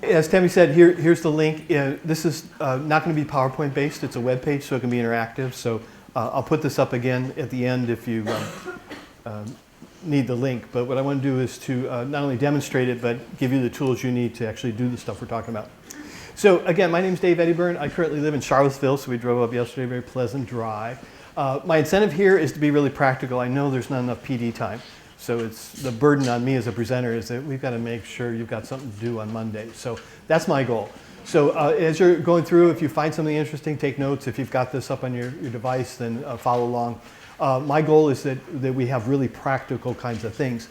As Tammy said, here's the link. This is not going to be PowerPoint based. It's a web page, so it can be interactive. So I'll put this up again at the end if you need the link. But what I want to do is to not only demonstrate it, but give you the tools you need to actually do the stuff we're talking about. So again, my name's Dave Eddyburn. I currently live in Charlottesville, so we drove up yesterday, very pleasant drive. My incentive here is to be really practical. I know there's not enough PD time. So it's the burden on me as a presenter is that we've got to make sure you've got something to do on Monday. So that's my goal. So as you're going through, if you find something interesting, take notes. If you've got this up on your device, then follow along. My goal is that we have really practical kinds of things.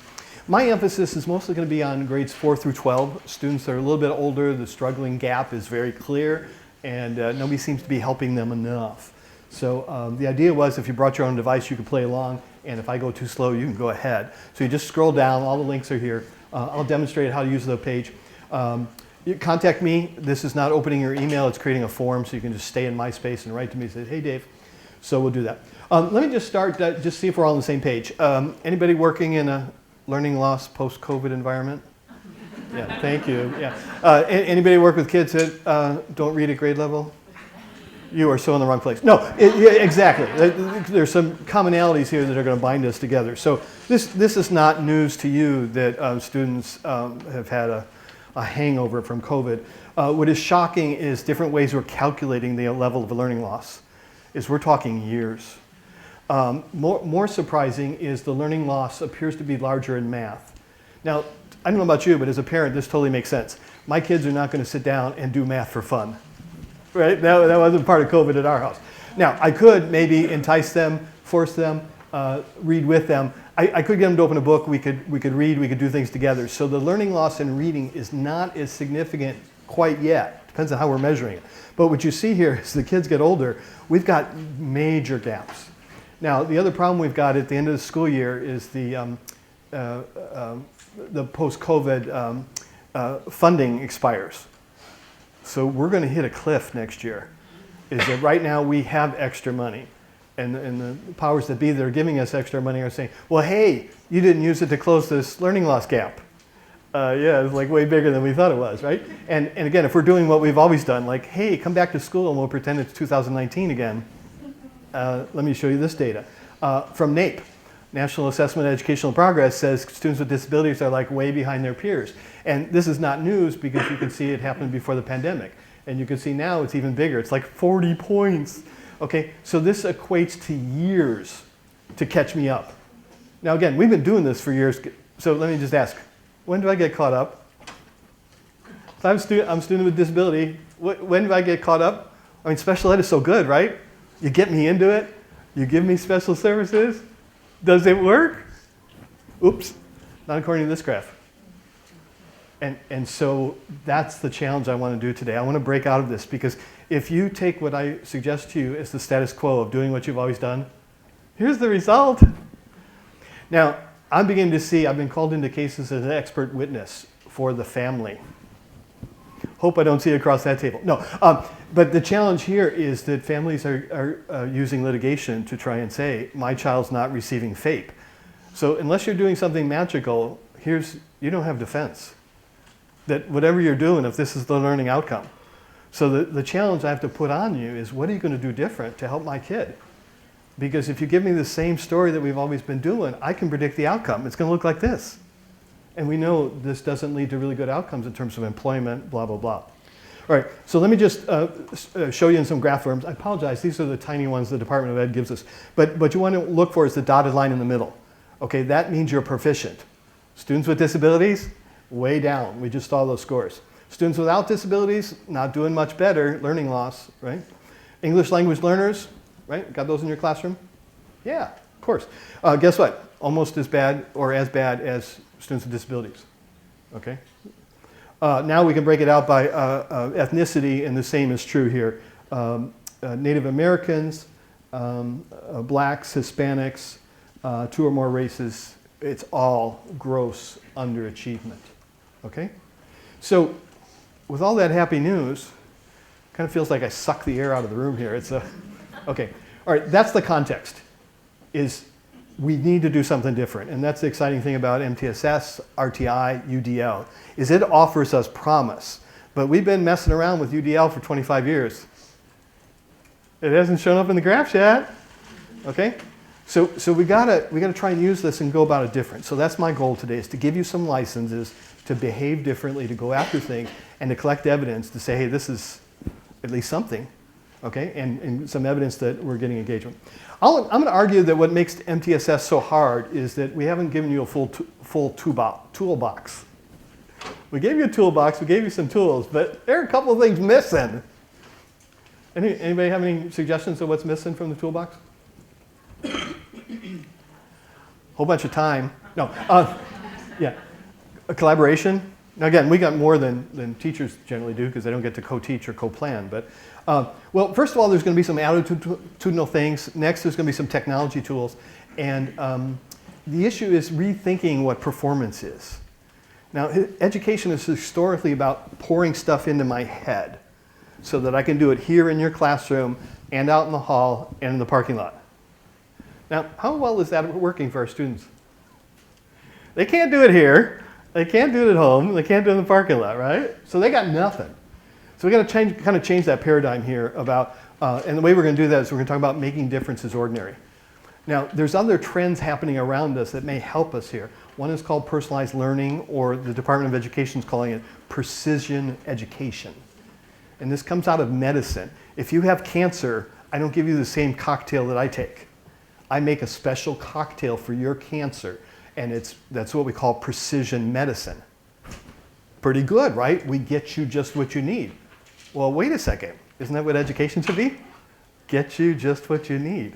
My emphasis is mostly going to be on grades 4 through 12. Students that are a little bit older, the struggling gap is very clear, and nobody seems to be helping them enough. So the idea was if you brought your own device, you could play along. And if I go too slow, you can go ahead. So you just scroll down, all the links are here. I'll demonstrate how to use the page. You contact me. This is not opening your email, it's creating a form, so you can just stay in my space and write to me and say, hey Dave. So we'll do that. Let me just start, just see if we're all on the same page. Anybody working in a learning loss post-COVID environment? Yeah, thank you. Yeah. Anybody work with kids that don't read at grade level? You are so in the wrong place. No, yeah, exactly. There's some commonalities here that are going to bind us together. So this is not news to you that students have had a hangover from COVID. What is shocking is different ways we're calculating the level of learning loss. We're talking years. More surprising is the learning loss appears to be larger in math. Now, I don't know about you, but as a parent, this totally makes sense. My kids are not going to sit down and do math for fun. Right? That wasn't part of COVID at our house. Now, I could maybe entice them, force them, read with them. I could get them to open a book. We could read. We could do things together. So the learning loss in reading is not as significant quite yet. Depends on how we're measuring it. But what you see here is the kids get older, we've got major gaps. Now, the other problem we've got at the end of the school year is the post-COVID funding expires. So we're going to hit a cliff next year. Is that right now we have extra money, and the powers that be that are giving us extra money are saying, well, hey, you didn't use it to close this learning loss gap. Yeah, it's like way bigger than we thought it was, right? And again, if we're doing what we've always done, like, hey, come back to school and we'll pretend it's 2019 again. Let me show you this data. From NAEP, National Assessment of Educational Progress, says students with disabilities are like way behind their peers. And this is not news because you can see it happened before the pandemic. And you can see now it's even bigger. It's like 40 points. Okay, so this equates to years to catch me up. Now again, we've been doing this for years. So let me just ask, when do I get caught up? So I'm a student with disability. When do I get caught up? I mean, special ed is so good, right? You get me into it. You give me special services. Does it work? Oops, not according to this graph. And so that's the challenge I want to do today. I want to break out of this because if you take what I suggest to you as the status quo of doing what you've always done, here's the result. Now, I'm beginning to see, I've been called into cases as an expert witness for the family. Hope I don't see it across that table. No, but the challenge here is that families are using litigation to try and say, my child's not receiving FAPE. So unless you're doing something magical, you don't have defense. That whatever you're doing, if this is the learning outcome. So the challenge I have to put on you is, what are you going to do different to help my kid? Because if you give me the same story that we've always been doing, I can predict the outcome. It's going to look like this. And we know this doesn't lead to really good outcomes in terms of employment, blah, blah, blah. All right, so let me just show you in some graph forms. I apologize, these are the tiny ones the Department of Ed gives us. But what you want to look for is the dotted line in the middle. Okay, that means you're proficient. Students with disabilities, way down. We just saw those scores. Students without disabilities, not doing much better, learning loss, right? English language learners, right? Got those in your classroom? Yeah, of course. Guess what? Almost as bad or as bad as students with disabilities, okay? Now we can break it out by ethnicity, and the same is true here. Native Americans, blacks, Hispanics, 2 or more races, it's all gross underachievement, okay? So with all that happy news, kind of feels like I suck the air out of the room here. Okay, all right, that's the context. Is we need to do something different. And that's the exciting thing about MTSS, RTI, UDL, is it offers us promise. But we've been messing around with UDL for 25 years. It hasn't shown up in the graphs yet. Okay? So we gotta try and use this and go about it different. So that's my goal today, is to give you some licenses to behave differently, to go after things, and to collect evidence to say, hey, this is at least something, okay? And some evidence that we're getting engagement. I'm going to argue that what makes MTSS so hard is that we haven't given you a full toolbox. We gave you a toolbox, we gave you some tools, but there are a couple of things missing. Anybody have any suggestions of what's missing from the toolbox? Whole bunch of time. No, yeah. A collaboration. Now again, we got more than teachers generally do because they don't get to co-teach or co-plan. But well, first of all, there's going to be some attitudinal things. Next, there's going to be some technology tools. And the issue is rethinking what performance is. Now, education is historically about pouring stuff into my head so that I can do it here in your classroom and out in the hall and in the parking lot. Now, how well is that working for our students? They can't do it here. They can't do it at home. They can't do it in the parking lot, right? So they got nothing. So we got to kind of change that paradigm here about, and the way we're going to do that is we're going to talk about making differences ordinary. Now, there's other trends happening around us that may help us here. One is called personalized learning, or the Department of Education is calling it precision education. And this comes out of medicine. If you have cancer, I don't give you the same cocktail that I take. I make a special cocktail for your cancer, and that's what we call precision medicine. Pretty good, right? We get you just what you need. Well, wait a second. Isn't that what education should be? Get you just what you need.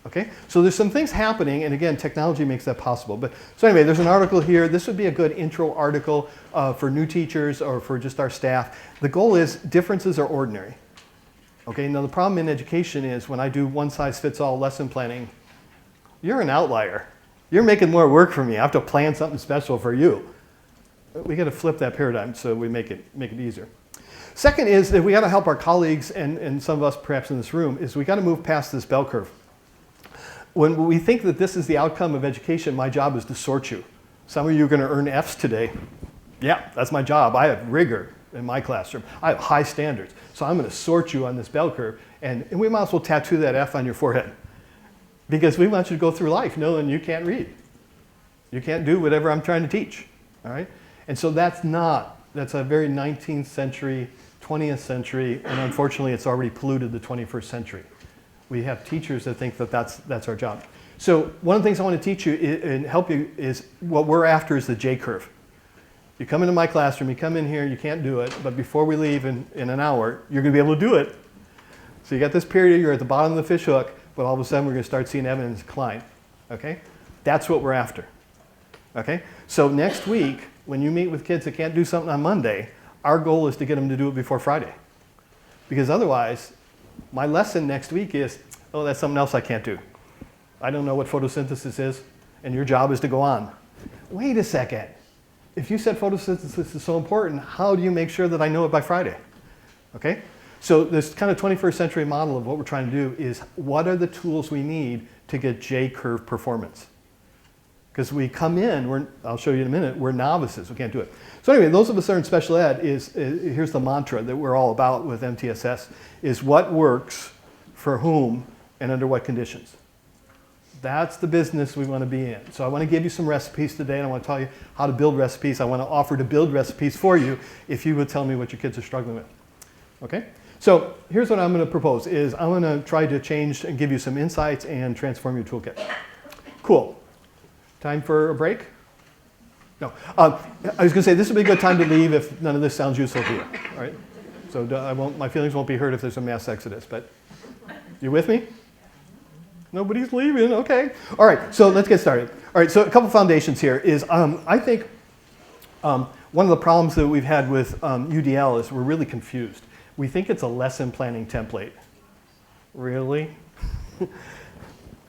Okay? So there's some things happening, and again, technology makes that possible. But so anyway, there's an article here. This would be a good intro article for new teachers or for just our staff. The goal is differences are ordinary. Okay? Now the problem in education is when I do one-size-fits-all lesson planning, you're an outlier. You're making more work for me. I have to plan something special for you. We got to flip that paradigm so we make it easier. Second is that we got to help our colleagues and some of us perhaps in this room is we got to move past this bell curve. When we think that this is the outcome of education, my job is to sort you. Some of you are going to earn Fs today. Yeah, that's my job. I have rigor in my classroom. I have high standards. So I'm going to sort you on this bell curve. And we might as well tattoo that F on your forehead. Because we want you to go through life knowing you can't read. You can't do whatever I'm trying to teach. All right? And so that's a very 19th century, 20th century, and unfortunately it's already polluted the 21st century. We have teachers that think that that's our job. So one of the things I want to teach you and help you is what we're after is the J curve. You come into my classroom, you come in here, you can't do it, but before we leave in an hour, you're going to be able to do it. So you got this period, you're at the bottom of the fish hook, but all of a sudden we're going to start seeing evidence decline. Okay? That's what we're after. Okay? So next week, when you meet with kids that can't do something on Monday, our goal is to get them to do it before Friday. Because otherwise, my lesson next week is, oh, that's something else I can't do. I don't know what photosynthesis is, and your job is to go on. Wait a second. If you said photosynthesis is so important, how do you make sure that I know it by Friday? Okay? So this kind of 21st century model of what we're trying to do is what are the tools we need to get J-curve performance? Because we come in, I'll show you in a minute, we're novices, we can't do it. So anyway, those of us that are in special ed, here's the mantra that we're all about with MTSS, is what works for whom and under what conditions. That's the business we want to be in. So I want to give you some recipes today, and I want to tell you how to build recipes. I want to offer to build recipes for you if you would tell me what your kids are struggling with. Okay? So here's what I'm going to propose, is I'm going to try to change and give you some insights and transform your toolkit. Cool. Time for a break? No. I was going to say this would be a good time to leave if none of this sounds useful to you. All right? So my feelings won't be hurt if there's a mass exodus, but you with me? Nobody's leaving, okay. All right, so let's get started. All right, so a couple foundations here is I think one of the problems that we've had with UDL is we're really confused. We think it's a lesson planning template. Really?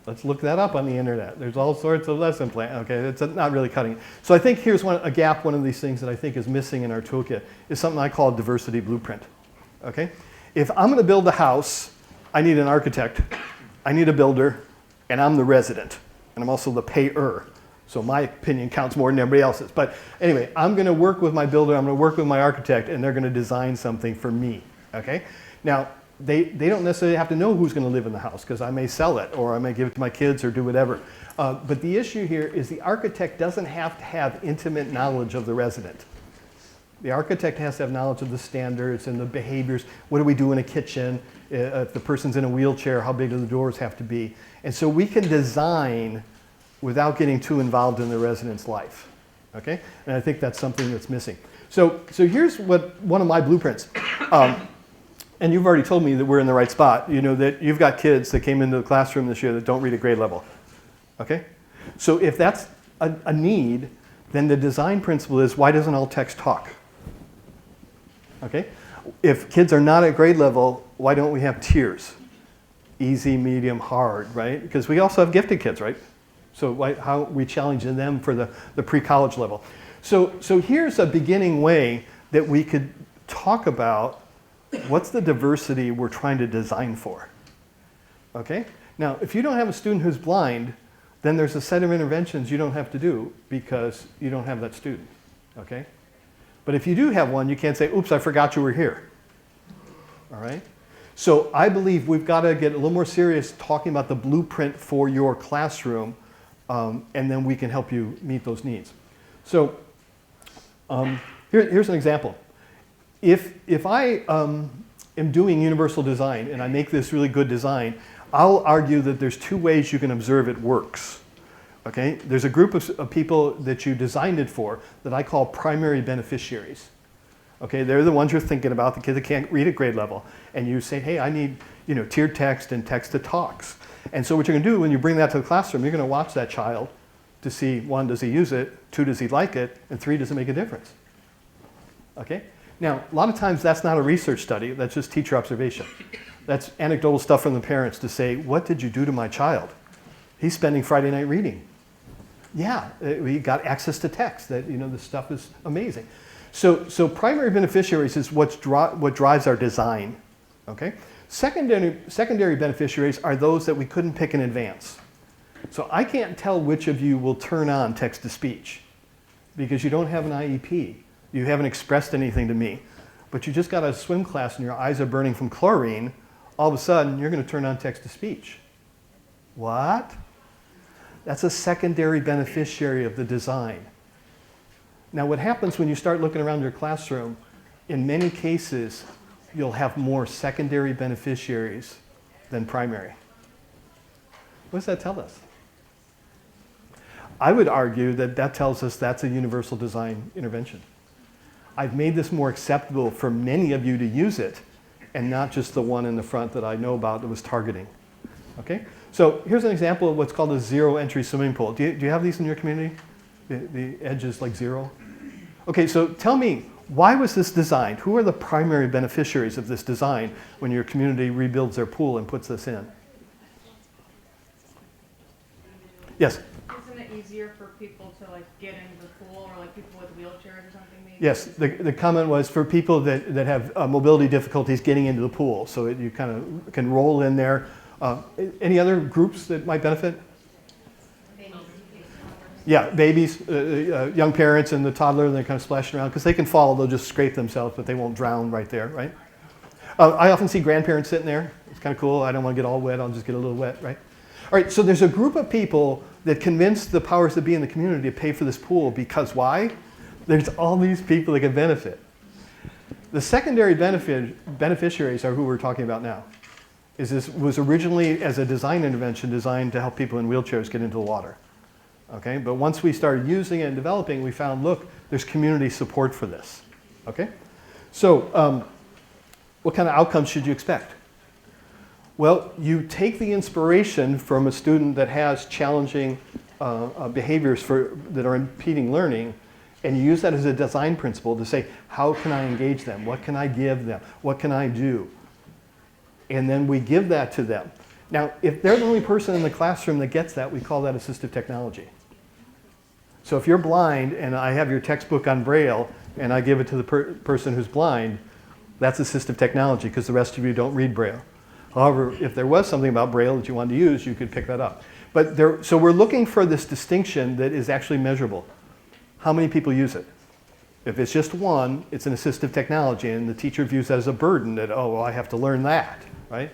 Let's look that up on the internet. There's all sorts of lesson plan. Okay, it's not really cutting it. So I think here's a gap, one of these things that I think is missing in our toolkit is something I call diversity blueprint. Okay? If I'm going to build a house, I need an architect, I need a builder, and I'm the resident. and I'm also the payer. So my opinion counts more than everybody else's. But anyway, I'm going to work with my builder, I'm going to work with my architect, and they're going to design something for me, okay? Now, they don't necessarily have to know who's going to live in the house, because I may sell it, or I may give it to my kids, or do whatever. But the issue here is the architect doesn't have to have intimate knowledge of the resident. The architect has to have knowledge of the standards and the behaviors. What do we do in a kitchen? If the person's in a wheelchair, how big do the doors have to be? And so we can design without getting too involved in the resident's life, okay? And I think that's something that's missing. So here's one of my blueprints. And you've already told me that we're in the right spot. You know that you've got kids that came into the classroom this year that don't read at grade level, okay? So if that's a need, then the design principle is, why doesn't all text talk? Okay? If kids are not at grade level, why don't we have tiers? Easy, medium, hard, right? Because we also have gifted kids, right? So how are we challenging them for the pre-college level? So here's a beginning way that we could talk about what's the diversity we're trying to design for, okay? Now, if you don't have a student who's blind, then there's a set of interventions you don't have to do because you don't have that student, okay? But if you do have one, you can't say, oops, I forgot you were here, all right? So I believe we've got to get a little more serious talking about the blueprint for your classroom, and then we can help you meet those needs. So here's an example. If I am doing universal design and I make this really good design, I'll argue that there's two ways you can observe it works. Okay? There's a group of people that you designed it for that I call primary beneficiaries. Okay? They're the ones you're thinking about, the kids that can't read at grade level. And you say, hey, I need tiered text and text that talks. And so what you're going to do when you bring that to the classroom, you're going to watch that child to see, 1, does he use it? 2, does he like it? And 3, does it make a difference? Okay? Now, a lot of times that's not a research study, that's just teacher observation. That's anecdotal stuff from the parents to say, what did you do to my child? He's spending Friday night reading. Yeah, we got access to text, that this stuff is amazing. So primary beneficiaries is what drives our design, okay? Secondary beneficiaries are those that we couldn't pick in advance. So I can't tell which of you will turn on text-to-speech because you don't have an IEP. You haven't expressed anything to me, but you just got a swim class and your eyes are burning from chlorine. All of a sudden, you're going to turn on text-to-speech. What? That's a secondary beneficiary of the design. Now, what happens when you start looking around your classroom, in many cases, you'll have more secondary beneficiaries than primary. What does that tell us? I would argue that tells us that's a universal design intervention. I've made this more acceptable for many of you to use it, and not just the one in the front that I know about that was targeting. Okay? So here's an example of what's called a zero-entry swimming pool. Do you have these in your community? The edge is like 0? Okay, so tell me, why was this designed? Who are the primary beneficiaries of this design when your community rebuilds their pool and puts this in? Yes? Isn't it easier for people to get into the pool, or people with wheelchairs or something? Maybe? Yes, the comment was for people that have mobility difficulties getting into the pool, so you kind of can roll in there. Any other groups that might benefit? Babies. Yeah, babies, young parents and the toddler, they're kind of splashing around because they can fall, they'll just scrape themselves, but they won't drown right there, right? I often see grandparents sitting there. It's kind of cool. I don't want to get all wet, I'll just get a little wet, right? All right, so there's a group of people that convinced the powers that be in the community to pay for this pool because why? There's all these people that can benefit. The secondary beneficiaries are who we're talking about now. This was originally as a design intervention designed to help people in wheelchairs get into the water. Okay, but once we started using it and developing, we found, look, there's community support for this. Okay, so what kind of outcomes should you expect? Well, you take the inspiration from a student that has challenging behaviors that are impeding learning, and you use that as a design principle to say, how can I engage them? What can I give them? What can I do? And then we give that to them. Now, if they're the only person in the classroom that gets that, we call that assistive technology. So if you're blind and I have your textbook on Braille and I give it to the person who's blind, that's assistive technology because the rest of you don't read Braille. However, if there was something about Braille that you wanted to use, you could pick that up. But so we're looking for this distinction that is actually measurable. How many people use it? If it's just one, it's an assistive technology, and the teacher views that as a burden that, oh, well, I have to learn that, right?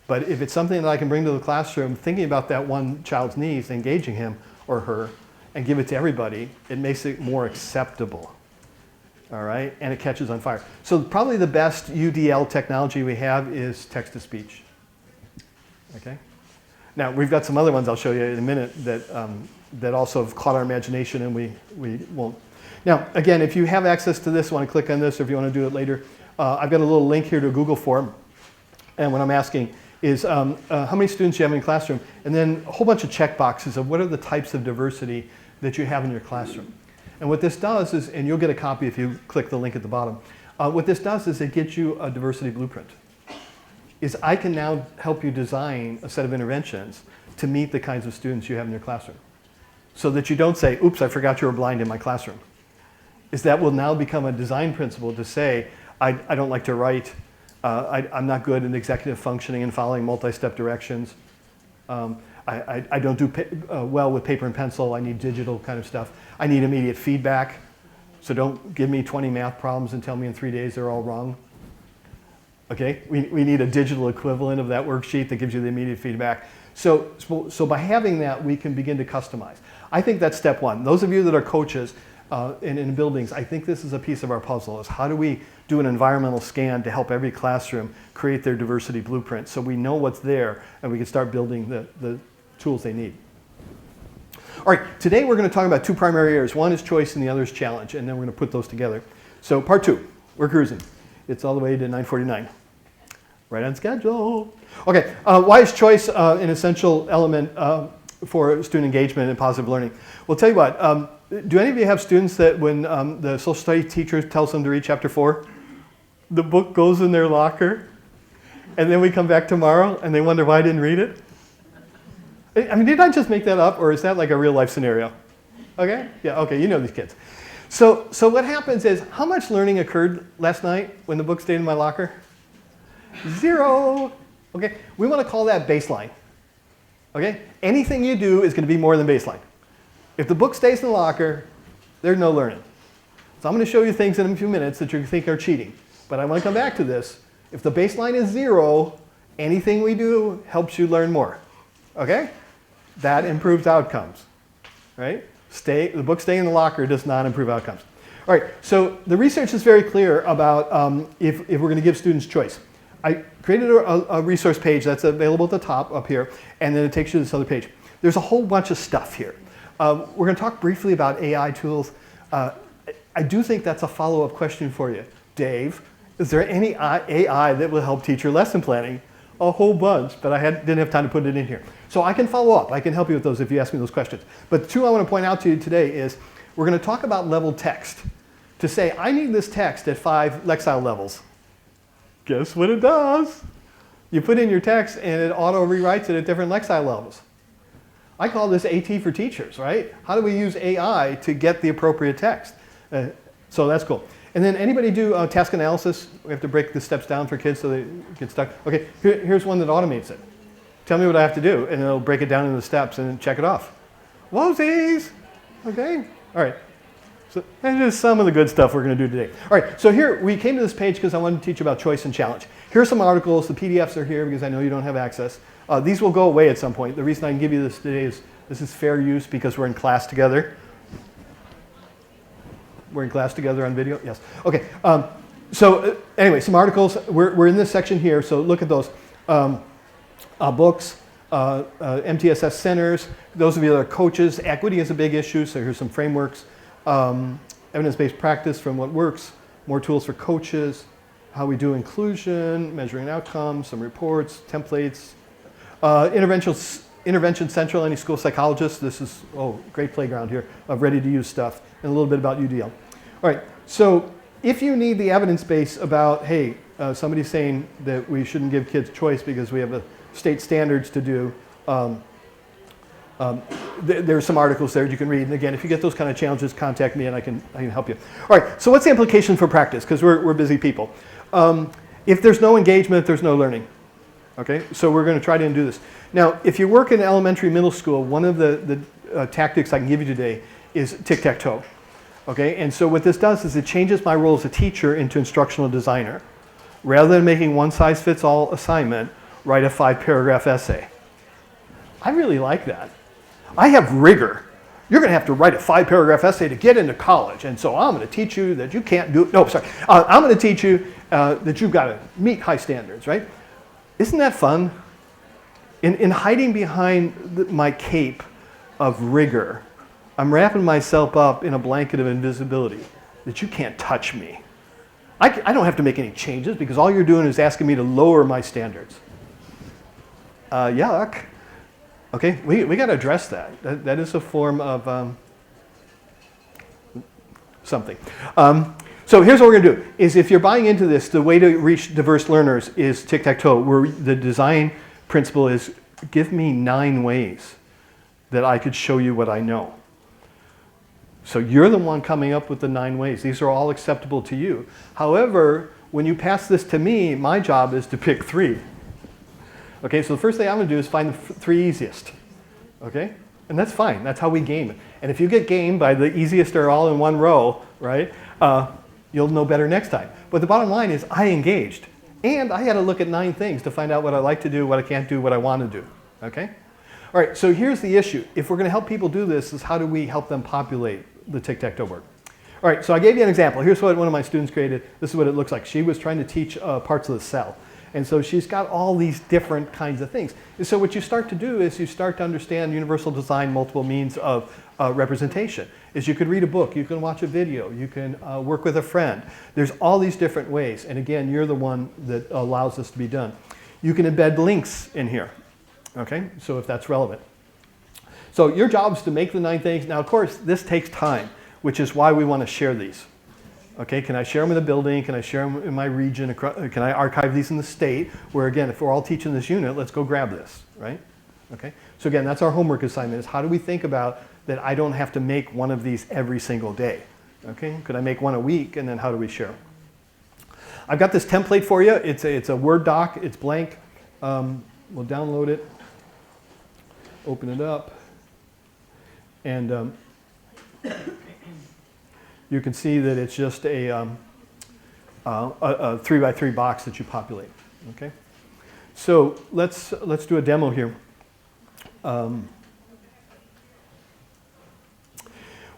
But if it's something that I can bring to the classroom, thinking about that one child's needs, engaging him or her, and give it to everybody, it makes it more acceptable, all right? And it catches on fire. So probably the best UDL technology we have is text-to-speech, okay? Now, we've got some other ones I'll show you in a minute that also have caught our imagination, and we won't. Now, again, if you have access to this, want to click on this, or if you want to do it later, I've got a little link here to a Google form. And what I'm asking is how many students you have in your classroom, and then a whole bunch of check boxes of what are the types of diversity that you have in your classroom. And what this does is, and you'll get a copy if you click the link at the bottom, what this does is it gets you a diversity blueprint. Is I can now help you design a set of interventions to meet the kinds of students you have in your classroom. So that you don't say, oops, I forgot you were blind in my classroom. Is that will now become a design principle to say, I don't like to write, I'm not good in executive functioning and following multi-step directions. I don't do well with paper and pencil. I need digital kind of stuff. I need immediate feedback. So don't give me 20 math problems and tell me in 3 days they're all wrong. Okay, we need a digital equivalent of that worksheet that gives you the immediate feedback. So by having that, we can begin to customize. I think that's step one. Those of you that are coaches in buildings, I think this is a piece of our puzzle, is how do we do an environmental scan to help every classroom create their diversity blueprint so we know what's there and we can start building the tools they need. All right, today we're going to talk about two primary areas. One is choice and the other is challenge, and then we're going to put those together. So part two, we're cruising. It's all the way to 9:49. Right on schedule. Okay, why is choice an essential element for student engagement and positive learning? Well, tell you what, do any of you have students that when the social studies teacher tells them to read chapter 4, the book goes in their locker, and then we come back tomorrow and they wonder why I didn't read it? I mean, did I just make that up, or is that like a real life scenario? Okay, yeah, okay, you know these kids. So what happens is, how much learning occurred last night when the book stayed in my locker? 0. Okay, we want to call that baseline. Okay, anything you do is going to be more than baseline. If the book stays in the locker, there's no learning. So I'm going to show you things in a few minutes that you think are cheating. But I want to come back to this. If the baseline is 0, anything we do helps you learn more. Okay? That improves outcomes. Right? The book staying in the locker does not improve outcomes. All right, so the research is very clear about if we're going to give students choice. I created a resource page that's available at the top up here, and then it takes you to this other page. There's a whole bunch of stuff here. We're going to talk briefly about AI tools. I do think that's a follow-up question for you. Dave, is there any AI that will help teacher lesson planning? A whole bunch, but I didn't have time to put it in here. So I can follow up. I can help you with those if you ask me those questions. But the two I want to point out to you today is we're going to talk about level text. To say, I need this text at 5 Lexile levels. Guess what it does? You put in your text and it auto rewrites it at different Lexile levels. I call this AT for teachers, right? How do we use AI to get the appropriate text? So that's cool. And then anybody do task analysis? We have to break the steps down for kids so they get stuck. Okay, here's one that automates it. Tell me what I have to do, and it'll break it down into the steps and check it off. Whoosies! Okay, all right. So that is some of the good stuff we're going to do today. All right, so here we came to this page because I wanted to teach you about choice and challenge. Here are some articles. The PDFs are here because I know you don't have access. These will go away at some point. The reason I can give you this today is this is fair use because we're in class together. We're in class together on video? Yes. Okay. Anyway, some articles. We're in this section here, so look at those. Books, MTSS centers. Those of you that are coaches, equity is a big issue, so here's some frameworks. Evidence-based practice from what works, more tools for coaches, how we do inclusion, measuring outcomes, some reports, templates. Intervention Central, any school psychologist. This is, great playground here of ready-to-use stuff, and a little bit about UDL. All right, so if you need the evidence base about, hey, somebody's saying that we shouldn't give kids choice because we have a state standards to do, there's some articles there you can read. And again, if you get those kind of challenges, contact me and I can help you. All right, so what's the implication for practice? Because we're busy people. If there's no engagement, there's no learning. Okay, so we're going to try to do this. Now, if you work in elementary, middle school, one of the tactics I can give you today is tic-tac-toe. Okay, and so what this does is it changes my role as a teacher into instructional designer. Rather than making one-size-fits-all assignment, write a 5-paragraph essay. I really like that. I have rigor. You're going to have to write a 5-paragraph essay to get into college, and so I'm going to teach you that you can't do it. No, sorry. I'm going to teach you that you've got to meet high standards, right? Isn't that fun? In hiding behind my cape of rigor, I'm wrapping myself up in a blanket of invisibility that you can't touch me. I don't have to make any changes because all you're doing is asking me to lower my standards. Yuck. Okay, we got to address that. That is a form of something. So here's what we're going to do, is if you're buying into this, the way to reach diverse learners is tic-tac-toe, where the design principle is give me 9 ways that I could show you what I know. So you're the one coming up with the 9 ways. These are all acceptable to you. However, when you pass this to me, my job is to pick 3. Okay, so the first thing I'm going to do is find the 3 easiest. Okay? And that's fine. That's how we game it. And if you get gamed by the easiest are all in one row, right, you'll know better next time. But the bottom line is I engaged. And I had to look at 9 things to find out what I like to do, what I can't do, what I want to do. Okay? All right, so here's the issue. If we're going to help people do this, is how do we help them populate the tic-tac-toe board? All right, so I gave you an example. Here's what one of my students created. This is what it looks like. She was trying to teach parts of the cell. And so she's got all these different kinds of things. And so what you start to do is you start to understand universal design, multiple means of representation. Is you could read a book, you can watch a video, you can work with a friend. There's all these different ways. And again, you're the one that allows this to be done. You can embed links in here. Okay, so if that's relevant. So your job is to make the 9 things. Now, of course, this takes time, which is why we want to share these. Okay, can I share them in the building? Can I share them in my region? Can I archive these in the state? Where again, if we're all teaching this unit, let's go grab this, right? Okay, so again, that's our homework assignment, is how do we think about that I don't have to make one of these every single day? Okay, could I make one a week, and then how do we share? I've got this template for you. It's a Word doc, it's blank. We'll download it, open it up, and you can see that it's just a 3x3 box that you populate. Okay, so let's do a demo here.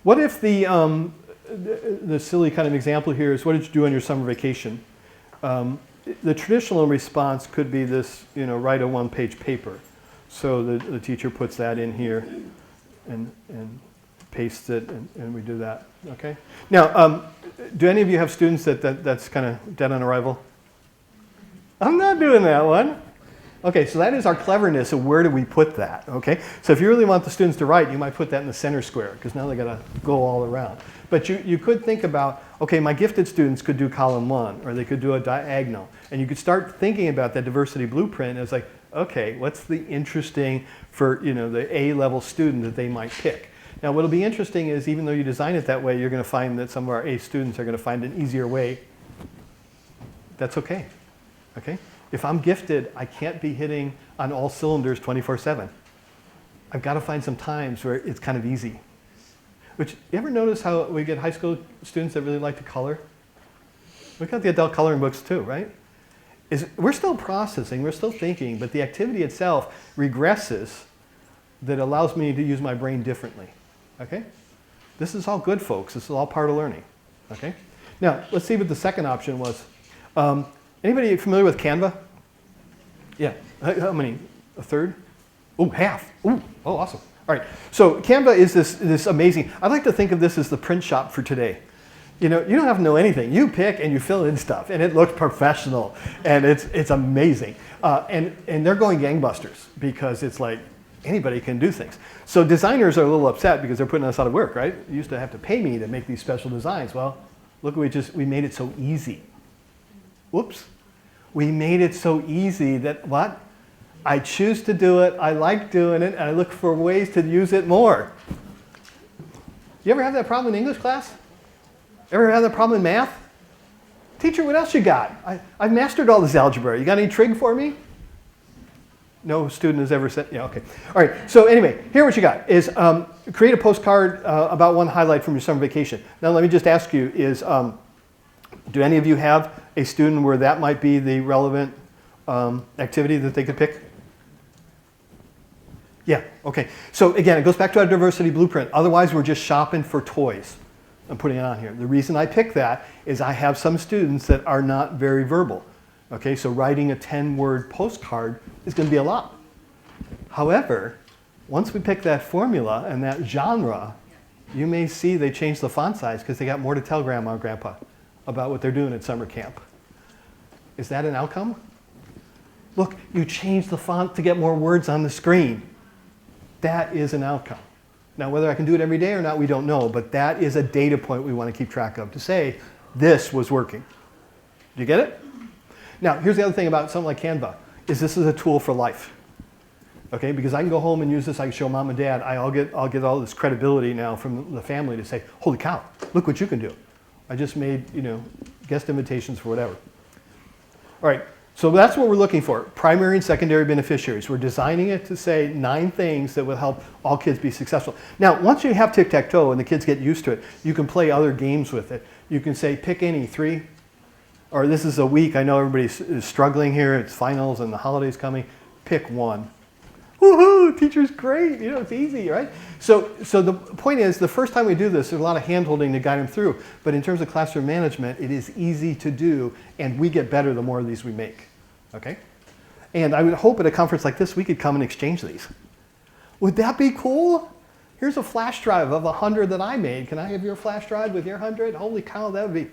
What if the silly kind of example here is, what did you do on your summer vacation? The traditional response could be this, write a 1-page paper. So the teacher puts that in here and pastes it, and we do that. Okay. Now, do any of you have students that's kind of dead on arrival? I'm not doing that one. Okay, so that is our cleverness of where do we put that. Okay, so if you really want the students to write, you might put that in the center square, because now they got to go all around. But you could think about, okay, my gifted students could do column 1, or they could do a diagonal, and you could start thinking about that diversity blueprint as like, okay, what's the interesting for the A-level student that they might pick. Now, what'll be interesting is, even though you design it that way, you're going to find that some of our A students are going to find an easier way. That's okay. Okay. If I'm gifted, I can't be hitting on all cylinders 24/7. I've got to find some times where it's kind of easy. Which, you ever notice how we get high school students that really like to color? We've got the adult coloring books too, right? We're still processing, we're still thinking, but the activity itself regresses that allows me to use my brain differently. Okay? This is all good, folks. This is all part of learning. Okay? Now, let's see what the second option was. Anybody familiar with Canva? Yeah. How many? A third? Oh, half. Ooh. Oh, awesome. All right. So Canva is this amazing. I like to think of this as the print shop for today. You don't have to know anything. You pick and you fill in stuff, and it looks professional, and it's amazing. And they're going gangbusters because it's like anybody can do things. So designers are a little upset because they're putting us out of work, right? You used to have to pay me to make these special designs. Well, look, we made it so easy. Whoops. We made it so easy that what? I choose to do it, I like doing it, and I look for ways to use it more. You ever have that problem in English class? Ever have that problem in math? Teacher, what else you got? I've mastered all this algebra. You got any trig for me? No student has ever said, yeah, okay. All right, so anyway, here what you got is create a postcard about one highlight from your summer vacation. Now let me just ask you is, do any of you have a student where that might be the relevant activity that they could pick? Yeah, okay. So again, it goes back to our diversity blueprint. Otherwise, we're just shopping for toys. I'm putting it on here. The reason I pick that is I have some students that are not very verbal. Okay, so writing a 10-word postcard is going to be a lot. However, once we pick that formula and that genre, you may see they change the font size because they got more to tell grandma and grandpa about what they're doing at summer camp. Is that an outcome? Look, you change the font to get more words on the screen. That is an outcome. Now, whether I can do it every day or not, we don't know, but that is a data point we want to keep track of to say, this was working. Do you get it? Now, here's the other thing about something like Canva, is this is a tool for life. Okay, because I can go home and use this, I can show mom and dad, I'll get all this credibility now from the family to say, holy cow, look what you can do. I just made, guest invitations for whatever. All right, so that's what we're looking for, primary and secondary beneficiaries. We're designing it to say 9 things that will help all kids be successful. Now, once you have tic-tac-toe and the kids get used to it, you can play other games with it. You can say, pick any 3. Or this is a week, I know everybody is struggling here, it's finals and the holidays coming, pick 1. Woohoo, teacher's great, it's easy, right? So the point is, the first time we do this, there's a lot of hand-holding to guide them through, but in terms of classroom management, it is easy to do, and we get better the more of these we make, okay? And I would hope at a conference like this, we could come and exchange these. Would that be cool? Here's a flash drive of 100 that I made. Can I have your flash drive with your 100? Holy cow, that would be...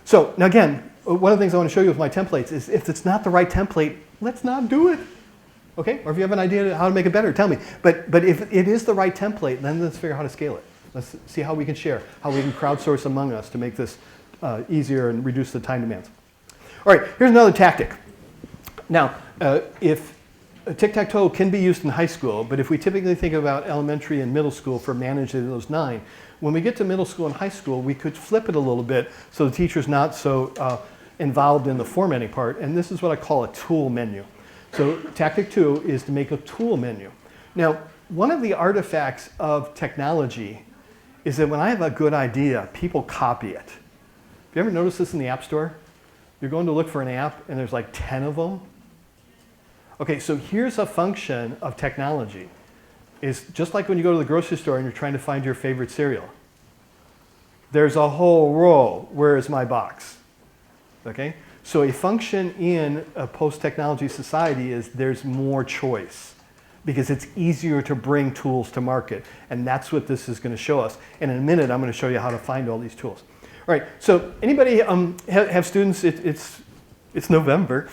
So, now again, one of the things I want to show you with my templates is if it's not the right template, let's not do it. Okay? Or if you have an idea how to make it better, tell me. But if it is the right template, then let's figure out how to scale it. Let's see how we can share, how we can crowdsource among us to make this easier and reduce the time demands. All right, here's another tactic. Now, if tic-tac-toe can be used in high school, but if we typically think about elementary and middle school for managing those 9, when we get to middle school and high school, we could flip it a little bit so the teacher's not so involved in the formatting part, and this is what I call a tool menu. So tactic 2 is to make a tool menu. Now, one of the artifacts of technology is that when I have a good idea, people copy it. Have you ever noticed this in the App Store? You're going to look for an app and there's like 10 of them. Okay, so here's a function of technology. Is just like when you go to the grocery store and you're trying to find your favorite cereal. There's a whole row, where is my box? Okay? So a function in a post-technology society is there's more choice because it's easier to bring tools to market. And that's what this is going to show us. And in a minute, I'm going to show you how to find all these tools. All right, so anybody have students, it's November.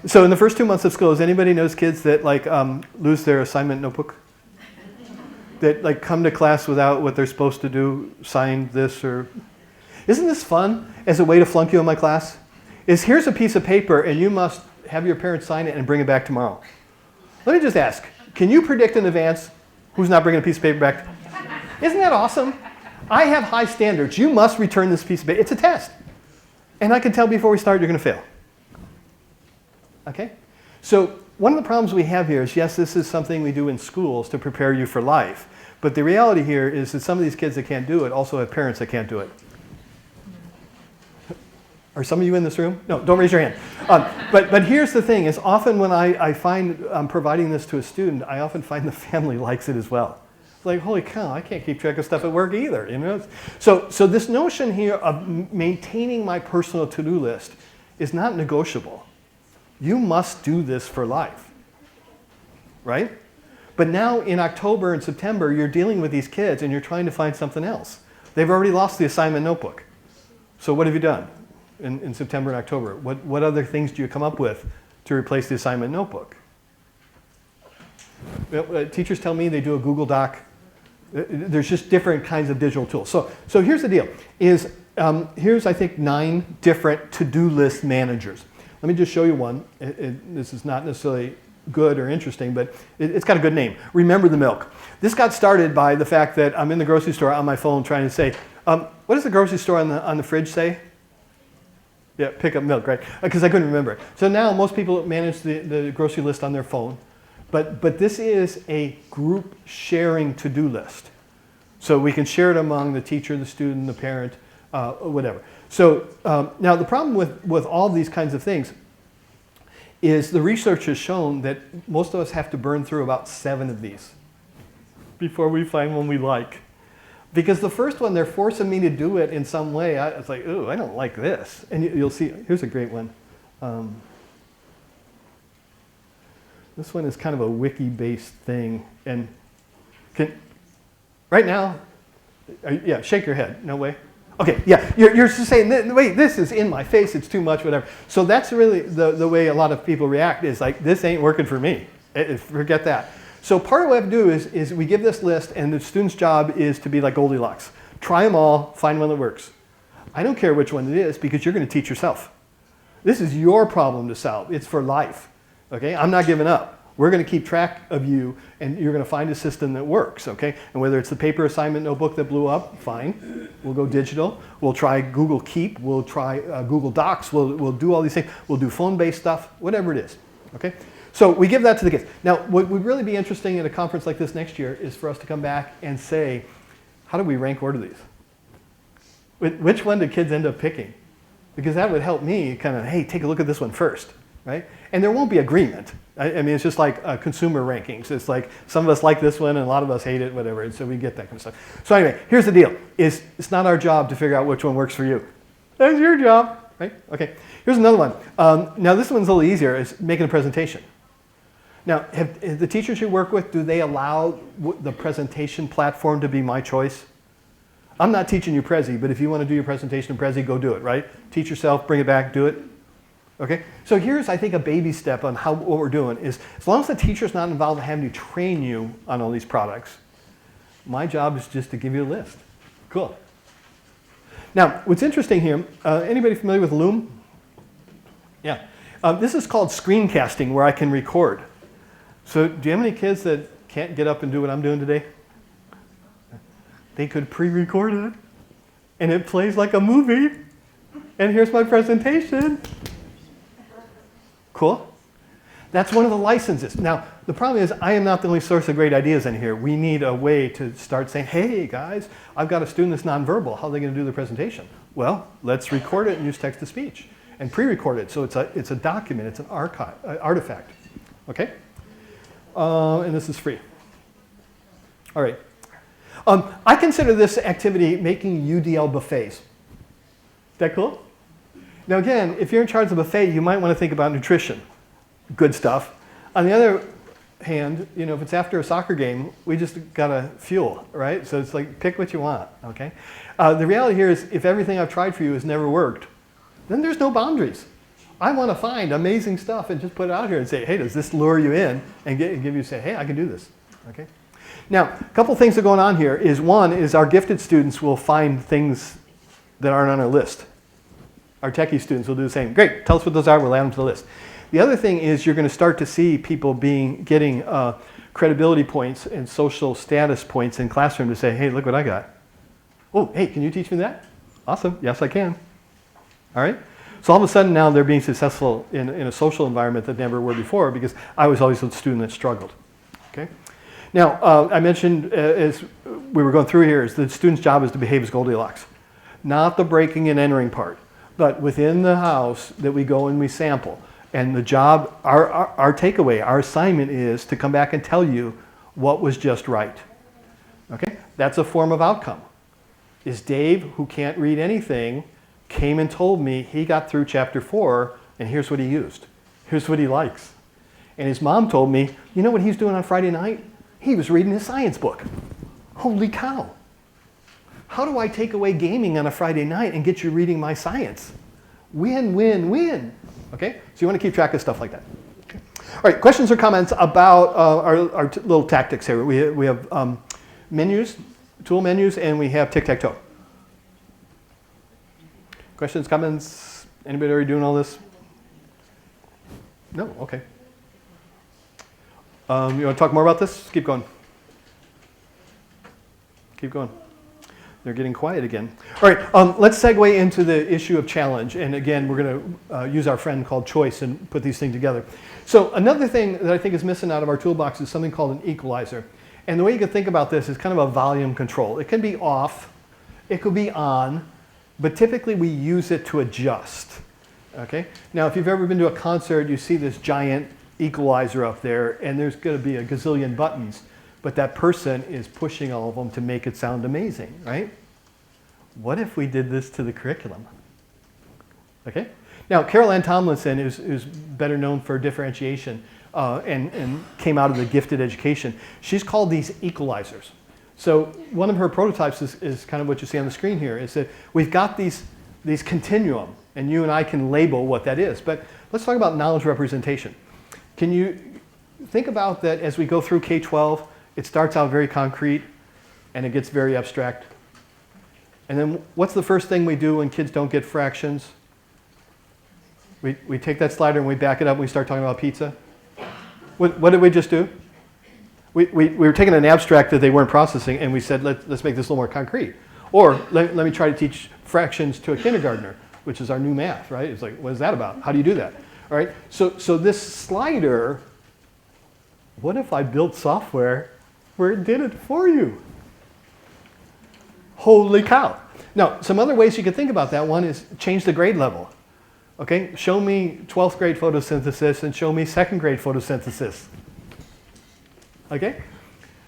So in the first 2 months of school, does anybody knows kids that lose their assignment notebook? That come to class without what they're supposed to do, sign this or... Isn't this fun as a way to flunk you in my class? Here's a piece of paper and you must have your parents sign it and bring it back tomorrow. Let me just ask, can you predict in advance who's not bringing a piece of paper back? Isn't that awesome? I have high standards. You must return this piece of paper. It's a test. And I can tell before we start you're going to fail. Okay? So one of the problems we have here is, yes, this is something we do in schools to prepare you for life. But the reality here is that some of these kids that can't do it also have parents that can't do it. Are some of you in this room? No, don't raise your hand. But here's the thing, is often when I find providing this to a student, I often find the family likes it as well. It's like, holy cow, I can't keep track of stuff at work either. So this notion here of maintaining my personal to-do list is not negotiable. You must do this for life, right? But now in October and September, you're dealing with these kids and you're trying to find something else. They've already lost the assignment notebook. So what have you done in September and October? What other things do you come up with to replace the assignment notebook? Teachers tell me they do a Google Doc. There's just different kinds of digital tools. So here's the deal. Here's, I think, 9 different to-do list managers. Let me just show you one. This is not necessarily good or interesting, but it's got a good name. Remember the milk. This got started by the fact that I'm in the grocery store on my phone trying to say, what does the grocery store on the fridge say? Yeah, pick up milk, right? Because I couldn't remember. So now most people manage the grocery list on their phone, but this is a group sharing to-do list. So we can share it among the teacher, the student, the parent, whatever. So now the problem with all these kinds of things is the research has shown that most of us have to burn through about 7 of these before we find one we like. Because the first one, they're forcing me to do it in some way. It's like, ooh, I don't like this. And you'll see, here's a great one. This one is kind of a wiki-based thing. And right now, yeah, shake your head. No way. Okay, yeah, you're just saying, wait, this is in my face. It's too much, whatever. So that's really the way a lot of people react is like, this ain't working for me. Forget that. So part of what I have to do is we give this list, and the student's job is to be like Goldilocks. Try them all, find one that works. I don't care which one it is because you're going to teach yourself. This is your problem to solve. It's for life. Okay? I'm not giving up. We're going to keep track of you, and you're going to find a system that works. Okay? And whether it's the paper assignment notebook that blew up, fine. We'll go digital. We'll try Google Keep. We'll try Google Docs. We'll do all these things. We'll do phone-based stuff, whatever it is. Okay? So we give that to the kids. Now, what would really be interesting at a conference like this next year is for us to come back and say, how do we rank order these? Which one do kids end up picking? Because that would help me kind of, hey, take a look at this one first, right? And there won't be agreement. I mean, it's just like consumer rankings. It's like some of us like this one and a lot of us hate it, whatever. And so we get that kind of stuff. So anyway, here's the deal. It's not our job to figure out which one works for you. That's your job, right? Okay, here's another one. Now this one's a little easier. It's making a presentation. Now, have the teachers you work with, do they allow the presentation platform to be my choice? I'm not teaching you Prezi, but if you want to do your presentation in Prezi, go do it, right? Teach yourself, bring it back, do it. Okay? So here's, I think, a baby step on what we're doing is, as long as the teacher's not involved in having to train you on all these products, my job is just to give you a list. Cool. Now, what's interesting here, anybody familiar with Loom? Yeah. This is called screencasting, where I can record. So do you have any kids that can't get up and do what I'm doing today? They could pre-record it, and it plays like a movie. And here's my presentation. Cool. That's one of the licenses. Now, the problem is I am not the only source of great ideas in here. We need a way to start saying, hey, guys, I've got a student that's nonverbal. How are they going to do the presentation? Well, let's record it and use text-to-speech and pre-record it. So it's a document. It's an artifact. Okay? And this is free. All right. I consider this activity making UDL buffets. Is that cool? Now again, if you're in charge of a buffet, you might want to think about nutrition. Good stuff. On the other hand, you know, if it's after a soccer game, we just gotta fuel, right? So it's like, pick what you want, okay? The reality here is if everything I've tried for you has never worked, then there's no boundaries. I want to find amazing stuff and just put it out here and say, hey, does this lure you in? And give you say, hey, I can do this. Okay. Now, a couple things that are going on here is one is our gifted students will find things that aren't on our list. Our techie students will do the same. Great, tell us what those are, we'll add them to the list. The other thing is you're going to start to see people getting credibility points and social status points in classroom to say, hey, look what I got. Oh, hey, can you teach me that? Awesome, yes I can. All right. So all of a sudden now they're being successful in a social environment that never were before because I was always a student that struggled. Okay. Now I mentioned as we were going through here is the student's job is to behave as Goldilocks, not the breaking and entering part, but within the house that we go and we sample. And the job, our takeaway, our assignment is to come back and tell you what was just right. Okay. That's a form of outcome. Is Dave, who can't read anything, came and told me he got through chapter 4 and here's what he used. Here's what he likes. And his mom told me, you know what he's doing on Friday night? He was reading his science book. Holy cow. How do I take away gaming on a Friday night and get you reading my science? Win, win, win. Okay? So you want to keep track of stuff like that. Okay. All right, questions or comments about our little tactics here. We have menus, tool menus, and we have tic-tac-toe. Questions, comments? Anybody already doing all this? No? Okay. You want to talk more about this? Keep going. Keep going. They're getting quiet again. All right, let's segue into the issue of challenge. And again, we're going to use our friend called choice and put these things together. So another thing that I think is missing out of our toolbox is something called an equalizer. And the way you can think about this is kind of a volume control. It can be off, it could be on, but typically we use it to adjust. Okay? Now, if you've ever been to a concert, you see this giant equalizer up there, and there's going to be a gazillion buttons. But that person is pushing all of them to make it sound amazing, right? What if we did this to the curriculum? Okay? Now, Carol Ann Tomlinson is better known for differentiation and came out of the gifted education. She's called these equalizers. So one of her prototypes is kind of what you see on the screen here, is that we've got these continuum, and you and I can label what that is. But let's talk about knowledge representation. Can you think about that as we go through K-12? It starts out very concrete, and it gets very abstract. And then what's the first thing we do when kids don't get fractions? We take that slider and we back it up and we start talking about pizza. What did we just do? We were taking an abstract that they weren't processing, and we said, let's make this a little more concrete. Or let me try to teach fractions to a kindergartner, which is our new math, right? It's like, what is that about? How do you do that? All right, so this slider, what if I built software where it did it for you? Holy cow. Now, some other ways you could think about that. One is change the grade level. Okay, show me 12th grade photosynthesis and show me 2nd grade photosynthesis. Okay?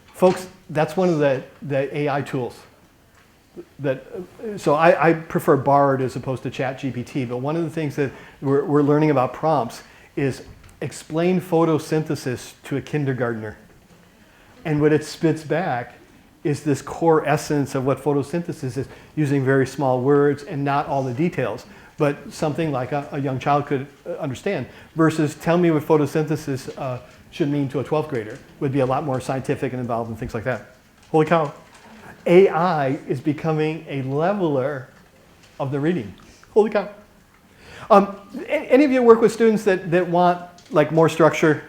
Folks, that's one of the AI tools. So I prefer BARD as opposed to ChatGPT, but one of the things that we're learning about prompts is explain photosynthesis to a kindergartner. And what it spits back is this core essence of what photosynthesis is, using very small words and not all the details, but something like a young child could understand, versus tell me what photosynthesis should mean to a 12th grader. Would be a lot more scientific and involved and things like that. Holy cow. AI is becoming a leveler of the reading. Holy cow. Any of you work with students that want like more structure?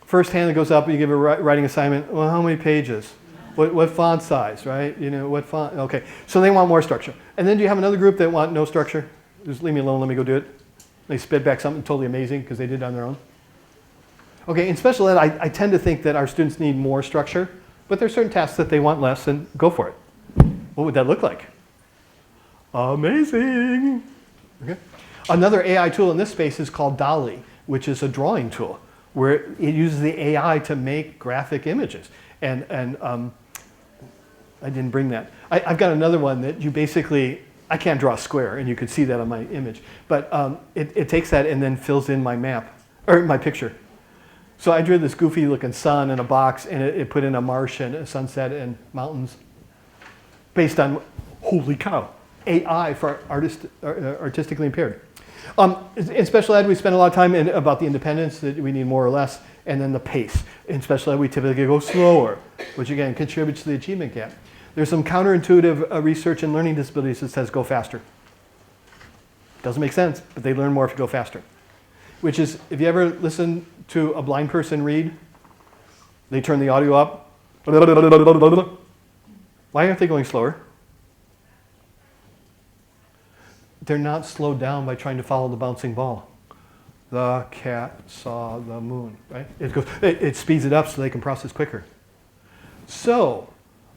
First hand that goes up, you give a writing assignment. Well, how many pages? What font size, right? You know, what font? Okay, so they want more structure. And then do you have another group that want no structure? Just leave me alone, let me go do it. They spit back something totally amazing because they did it on their own. Okay, in special ed, I tend to think that our students need more structure, but there are certain tasks that they want less, and go for it. What would that look like? Amazing. Okay. Another AI tool in this space is called DALL-E, which is a drawing tool where it uses the AI to make graphic images. And I didn't bring that. I've got another one that you basically, I can't draw a square, and you could see that on my image, but it takes that and then fills in my map, or my picture. So I drew this goofy looking sun in a box, and it put in a marsh and a sunset and mountains based on, holy cow, AI for artistically impaired. In special ed, we spend a lot of time about the independence, that we need more or less, and then the pace. In special ed, we typically go slower, which again contributes to the achievement gap. There's some counterintuitive research in learning disabilities that says go faster. Doesn't make sense, but they learn more if you go faster. Which is, if you ever listen to a blind person read, they turn the audio up. Why aren't they going slower? They're not slowed down by trying to follow the bouncing ball. The cat saw the moon, right? It speeds it up so they can process quicker. So,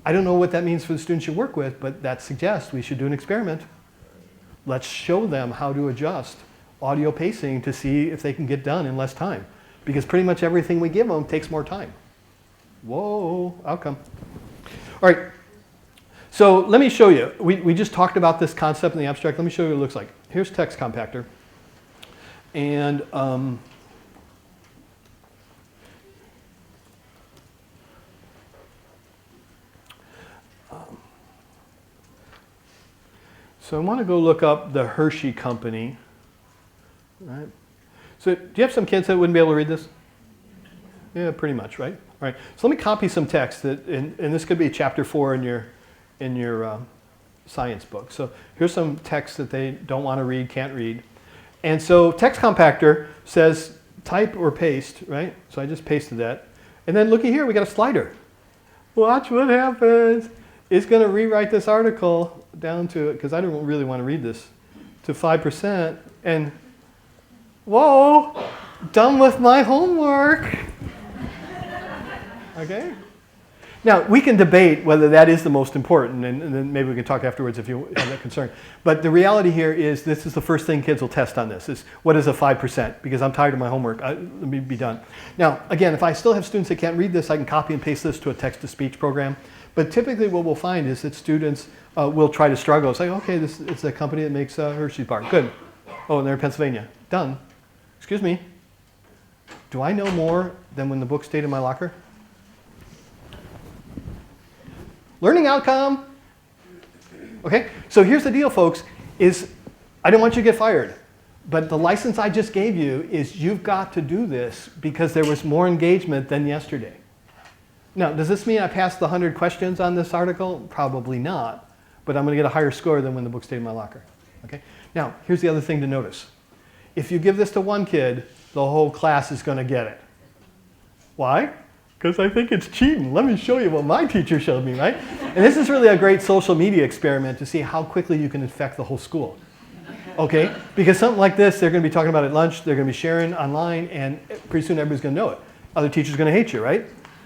I don't know what that means for the students you work with, but that suggests we should do an experiment. Let's show them how to adjust audio pacing to see if they can get done in less time. Because pretty much everything we give them takes more time. Whoa, outcome. All right, so let me show you. We just talked about this concept in the abstract. Let me show you what it looks like. Here's text compactor. And so I want to go look up the Hershey Company. Right. So do you have some kids that wouldn't be able to read this? Yeah, pretty much, right? All right. So let me copy some text, and this could be chapter 4 in your science book. So here's some text that they don't want to read, can't read. And so text compactor says type or paste, right? So I just pasted that. And then looky here, we got a slider. Watch what happens. is going to rewrite this article down to, because I don't really want to read this, to 5%, and whoa, done with my homework. Okay? Now, we can debate whether that is the most important, and then maybe we can talk afterwards if you have that concern. But the reality here is this is the first thing kids will test on this, is what is a 5%? Because I'm tired of my homework. Let me be done. Now, again, if I still have students that can't read this, I can copy and paste this to a text-to-speech program. But typically what we'll find is that students will try to struggle. It's like, okay, this it's a company that makes Hershey's bar. Good. Oh, and they're in Pennsylvania. Done. Excuse me. Do I know more than when the book stayed in my locker? Learning outcome. Okay, so here's the deal, folks, is I don't want you to get fired. But the license I just gave you is you've got to do this because there was more engagement than yesterday. Now, does this mean I passed the 100 questions on this article? Probably not. But I'm going to get a higher score than when the book stayed in my locker. Okay? Now, here's the other thing to notice. If you give this to one kid, the whole class is going to get it. Why? Because I think it's cheating. Let me show you what my teacher showed me, right? And this is really a great social media experiment to see how quickly you can infect the whole school. Okay? Because something like this, they're going to be talking about at lunch, they're going to be sharing online, and pretty soon everybody's going to know it. Other teachers are going to hate you, right?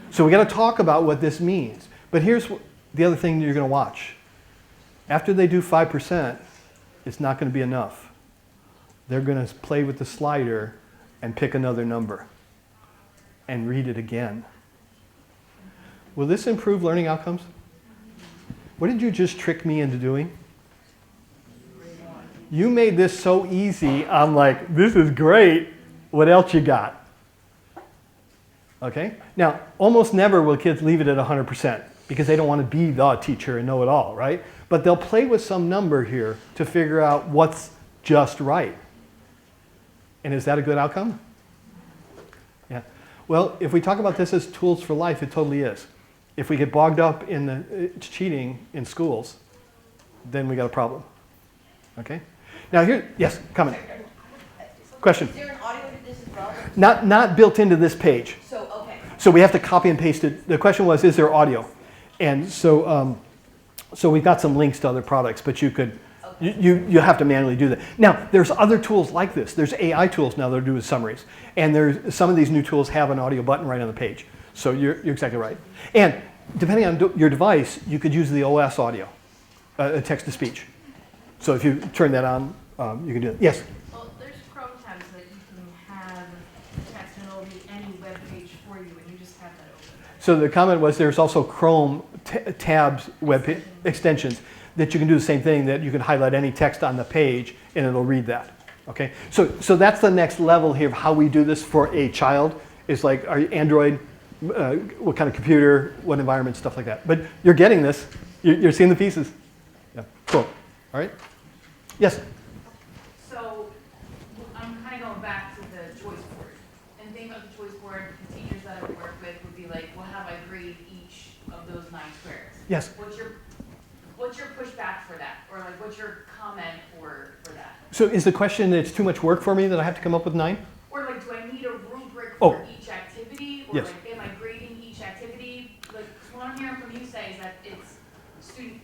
So we got to talk about what this means. But here's the other thing you're going to watch. After they do 5%, it's not going to be enough. They're going to play with the slider and pick another number and read it again. Will this improve learning outcomes? What did you just trick me into doing? You made this so easy, I'm like, this is great. What else you got? Okay? Now, almost never will kids leave it at 100% because they don't want to be the teacher and know it all, right? But they'll play with some number here to figure out what's just right. And is that a good outcome? Yeah. Well, if we talk about this as tools for life, it totally is. If we get bogged up in the cheating in schools, then we got a problem. Okay? Now here, yes, comment. Question. Is there an audio to this as well? Not built into this page. So, okay. So we have to copy and paste it. The question was, is there audio? And so, so we've got some links to other products, but you could, you have to manually do that. Now, there's other tools like this. There's AI tools now that do with summaries. And there's, some of these new tools have an audio button right on the page. So you're exactly right. And depending on your device, you could use the OS audio, text-to-speech. So if you turn that on, you can do it. Yes? Well, there's Chrome tabs that you can have text and it'll read any web page for you, and you just have that open. So the comment was there's also Chrome tabs extensions that you can do the same thing, that you can highlight any text on the page and it'll read that. Okay? So that's the next level here of how we do this for a child. Is like, are you Android? What kind of computer, what environment, stuff like that. But you're getting this. You're seeing the pieces. Yeah, cool. All right. Yes? So I'm kind of going back to the choice board. And the thing about the choice board, the teachers that I would work with would be like, well, how do I grade each of those 9 squares? Yes. What's your pushback for that? Or like, what's your comment for that? So is the question, it's too much work for me that I have to come up with 9? Or like, do I need a rubric for each activity? Or Yes. like, am I grading each activity? Like, what I'm hearing from you say is that it's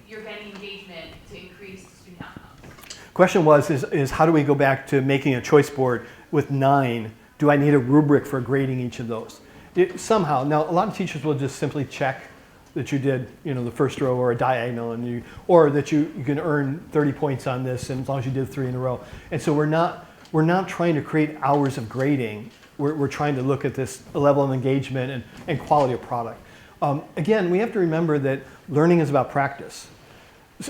you're getting engagement to increase student outcomes. Question was, is how do we go back to making a choice board with 9? Do I need a rubric for grading each of those? Somehow, now a lot of teachers will just simply check that you did, the first row or a diagonal, and or that you can earn 30 points on this, and as long as you did 3 in a row. And so we're not trying to create hours of grading. We're trying to look at this level of engagement and quality of product. Again, we have to remember that learning is about practice.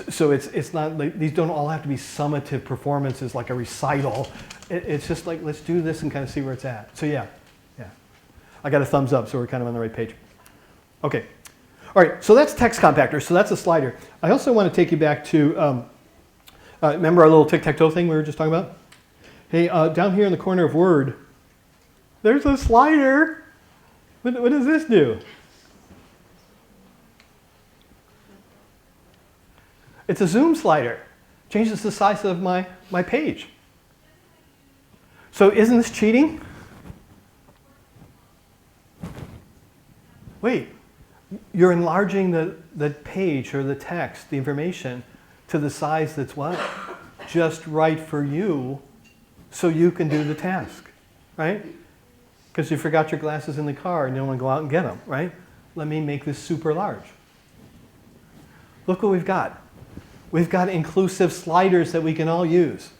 So it's not like, these don't all have to be summative performances like a recital. It's just like, let's do this and kind of see where it's at. So yeah. I got a thumbs up, so we're kind of on the right page. Okay. All right, so that's text compactor. So that's a slider. I also want to take you back to, remember our little tic-tac-toe thing we were just talking about? Hey, down here in the corner of Word, there's a slider. What does this do? It's a zoom slider. Changes the size of my page. So isn't this cheating? Wait, You're enlarging the page or the text, the information, to the size that's what? Just right for you, so you can do the task, right? Because you forgot your glasses in the car and you don't want to go out and get them, right? Let me make this super large. Look what we've got. We've got inclusive sliders that we can all use.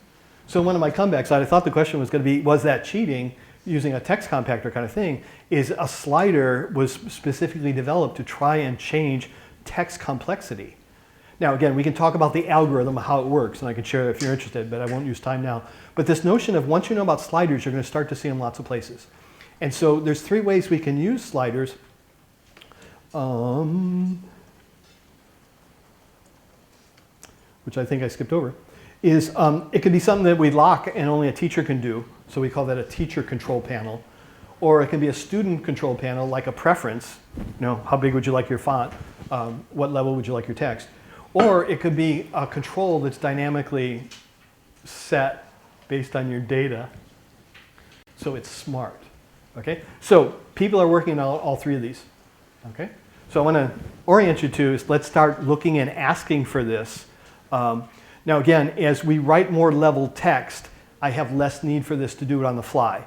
So one of my comebacks, I thought the question was going to be, was that cheating using a text compactor kind of thing? Is a slider was specifically developed to try and change text complexity. Now again, we can talk about the algorithm of how it works, and I can share it if you're interested, but I won't use time now. But this notion of once you know about sliders, you're going to start to see them lots of places. And so there's 3 ways we can use sliders. Which I think I skipped over, is it could be something that we lock and only a teacher can do. So we call that a teacher control panel. Or it can be a student control panel, like a preference. You know, how big would you like your font? What level would you like your text? Or it could be a control that's dynamically set based on your data. So it's smart. Okay? So people are working on all 3 of these. Okay? So I want to orient you to is let's start looking and asking for this. Now again, as we write more level text, I have less need for this to do it on the fly.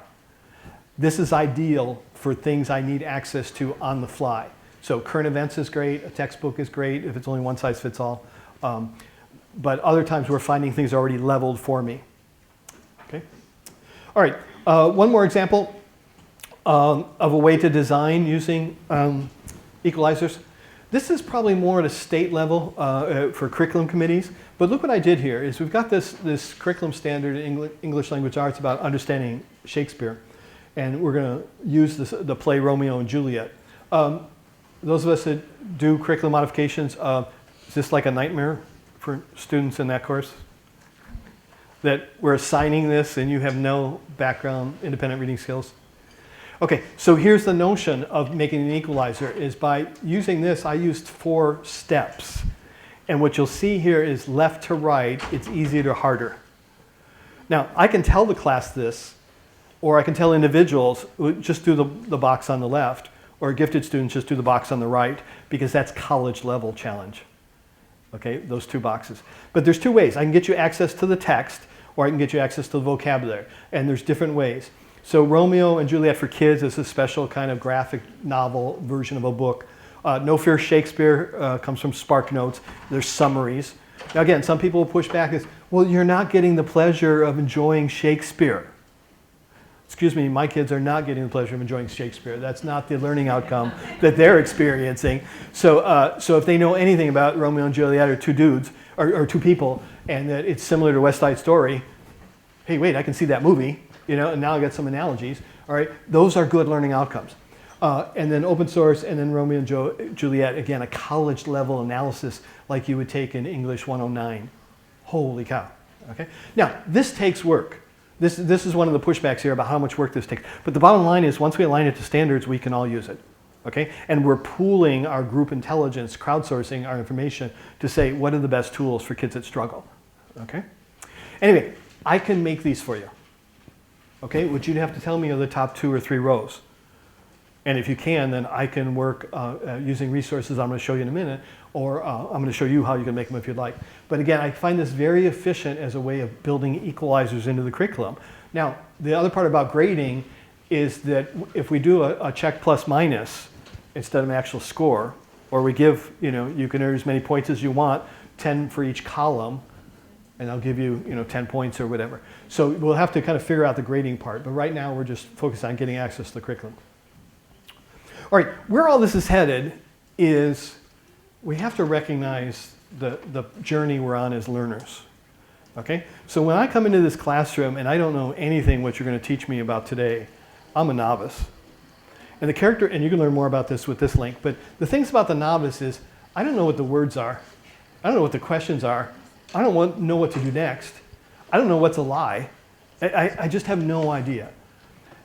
This is ideal for things I need access to on the fly. So current events is great, a textbook is great if it's only one size fits all. But other times we're finding things already leveled for me. Okay? All right, one more example of a way to design using equalizers. This is probably more at a state level for curriculum committees. But look what I did here is we've got this curriculum standard in English language arts about understanding Shakespeare. And we're going to use the play Romeo and Juliet. Those of us that do curriculum modifications, is this like a nightmare for students in that course? That we're assigning this and you have no background independent reading skills? Okay, so here's the notion of making an equalizer is by using this, I used 4 steps. And what you'll see here is left to right, it's easier to harder. Now, I can tell the class this, or I can tell individuals, just do the box on the left, or gifted students, just do the box on the right, because that's college level challenge. Okay, those 2 boxes. But there's 2 ways. I can get you access to the text, or I can get you access to the vocabulary. And there's different ways. So Romeo and Juliet for Kids is a special kind of graphic novel version of a book. No Fear Shakespeare comes from Spark Notes. There's summaries. Now again, some people will push back as, well, you're not getting the pleasure of enjoying Shakespeare. Excuse me, my kids are not getting the pleasure of enjoying Shakespeare. That's not the learning outcome that they're experiencing. So, so if they know anything about Romeo and Juliet or 2 dudes, or 2 people, and that it's similar to West Side Story, hey, wait, I can see that movie. You know, and now I got some analogies. All right, those are good learning outcomes. And then open source, and then Romeo and Juliet, again, a college level analysis like you would take in English 109. Holy cow, okay? Now, this takes work. This is one of the pushbacks here about how much work this takes. But the bottom line is once we align it to standards, we can all use it, okay? And we're pooling our group intelligence, crowdsourcing our information to say what are the best tools for kids that struggle, okay? Anyway, I can make these for you. Okay, what you'd have to tell me are the top 2 or 3 rows. And if you can, then I can work using resources I'm going to show you in a minute, or I'm going to show you how you can make them if you'd like. But again, I find this very efficient as a way of building equalizers into the curriculum. Now, the other part about grading is that if we do a check plus minus instead of an actual score, or we give, you know, you can earn as many points as you want, 10 for each column, and I'll give you, 10 points or whatever. So we'll have to kind of figure out the grading part. But right now, we're just focused on getting access to the curriculum. All right, where all this is headed is we have to recognize the journey we're on as learners. Okay? So when I come into this classroom and I don't know anything what you're going to teach me about today, I'm a novice. And the character, and you can learn more about this with this link, but the things about the novice is I don't know what the words are. I don't know what the questions are. I don't know what to do next. I don't know what's a lie. I just have no idea.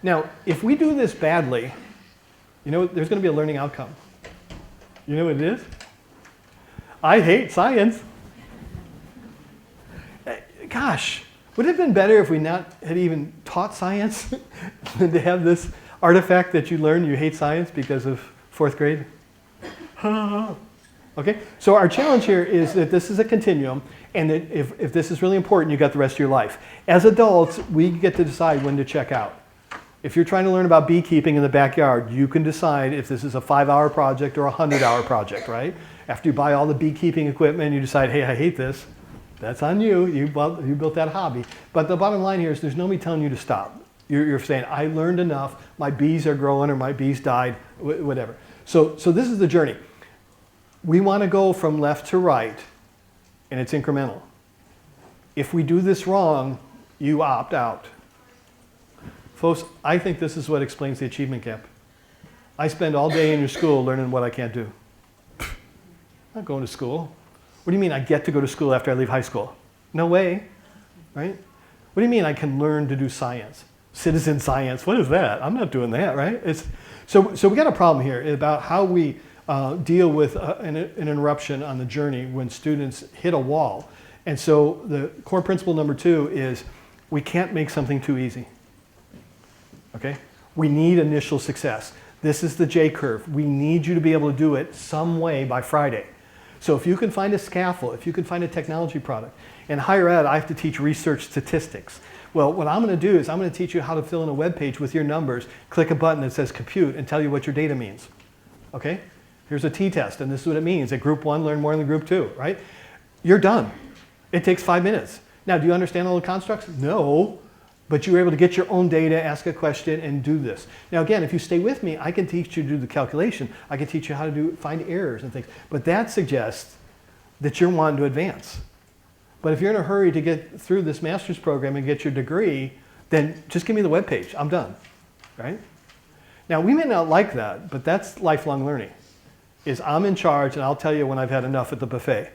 Now, if we do this badly, there's going to be a learning outcome. You know what it is? I hate science. Gosh, would it have been better if we not had even taught science than to have this artifact that you learn you hate science because of 4th grade? Okay, so our challenge here is that this is a continuum, and that if this is really important, you got the rest of your life. As adults, we get to decide when to check out. If you're trying to learn about beekeeping in the backyard, you can decide if this is a 5-hour project or a 100-hour project, right? After you buy all the beekeeping equipment, you decide, hey, I hate this. That's on you. You built that hobby. But the bottom line here is there's nobody telling you to stop. You're saying, I learned enough. My bees are growing or my bees died, whatever. So this is the journey. We want to go from left to right, and it's incremental. If we do this wrong, you opt out. Folks, I think this is what explains the achievement gap. I spend all day in your school learning what I can't do. I'm not going to school. What do you mean I get to go to school after I leave high school? No way, right? What do you mean I can learn to do science? Citizen science, what is that? I'm not doing that, right? So we got a problem here about how we deal with an interruption on the journey when students hit a wall. And so the core principle number 2 is we can't make something too easy. Okay? We need initial success. This is the J curve. We need you to be able to do it some way by Friday. So if you can find a scaffold, if you can find a technology product, in higher ed, I have to teach research statistics. Well, what I'm going to do is I'm going to teach you how to fill in a web page with your numbers, click a button that says compute, and tell you what your data means. Okay? Here's a t-test, and this is what it means. At group 1, learn more than group 2, right? You're done. It takes 5 minutes. Now, do you understand all the constructs? No. But you were able to get your own data, ask a question, and do this. Now again, if you stay with me, I can teach you to do the calculation. I can teach you how to find errors and things. But that suggests that you're wanting to advance. But if you're in a hurry to get through this master's program and get your degree, then just give me the webpage. I'm done, right? Now we may not like that, but that's lifelong learning. Is I'm in charge and I'll tell you when I've had enough at the buffet,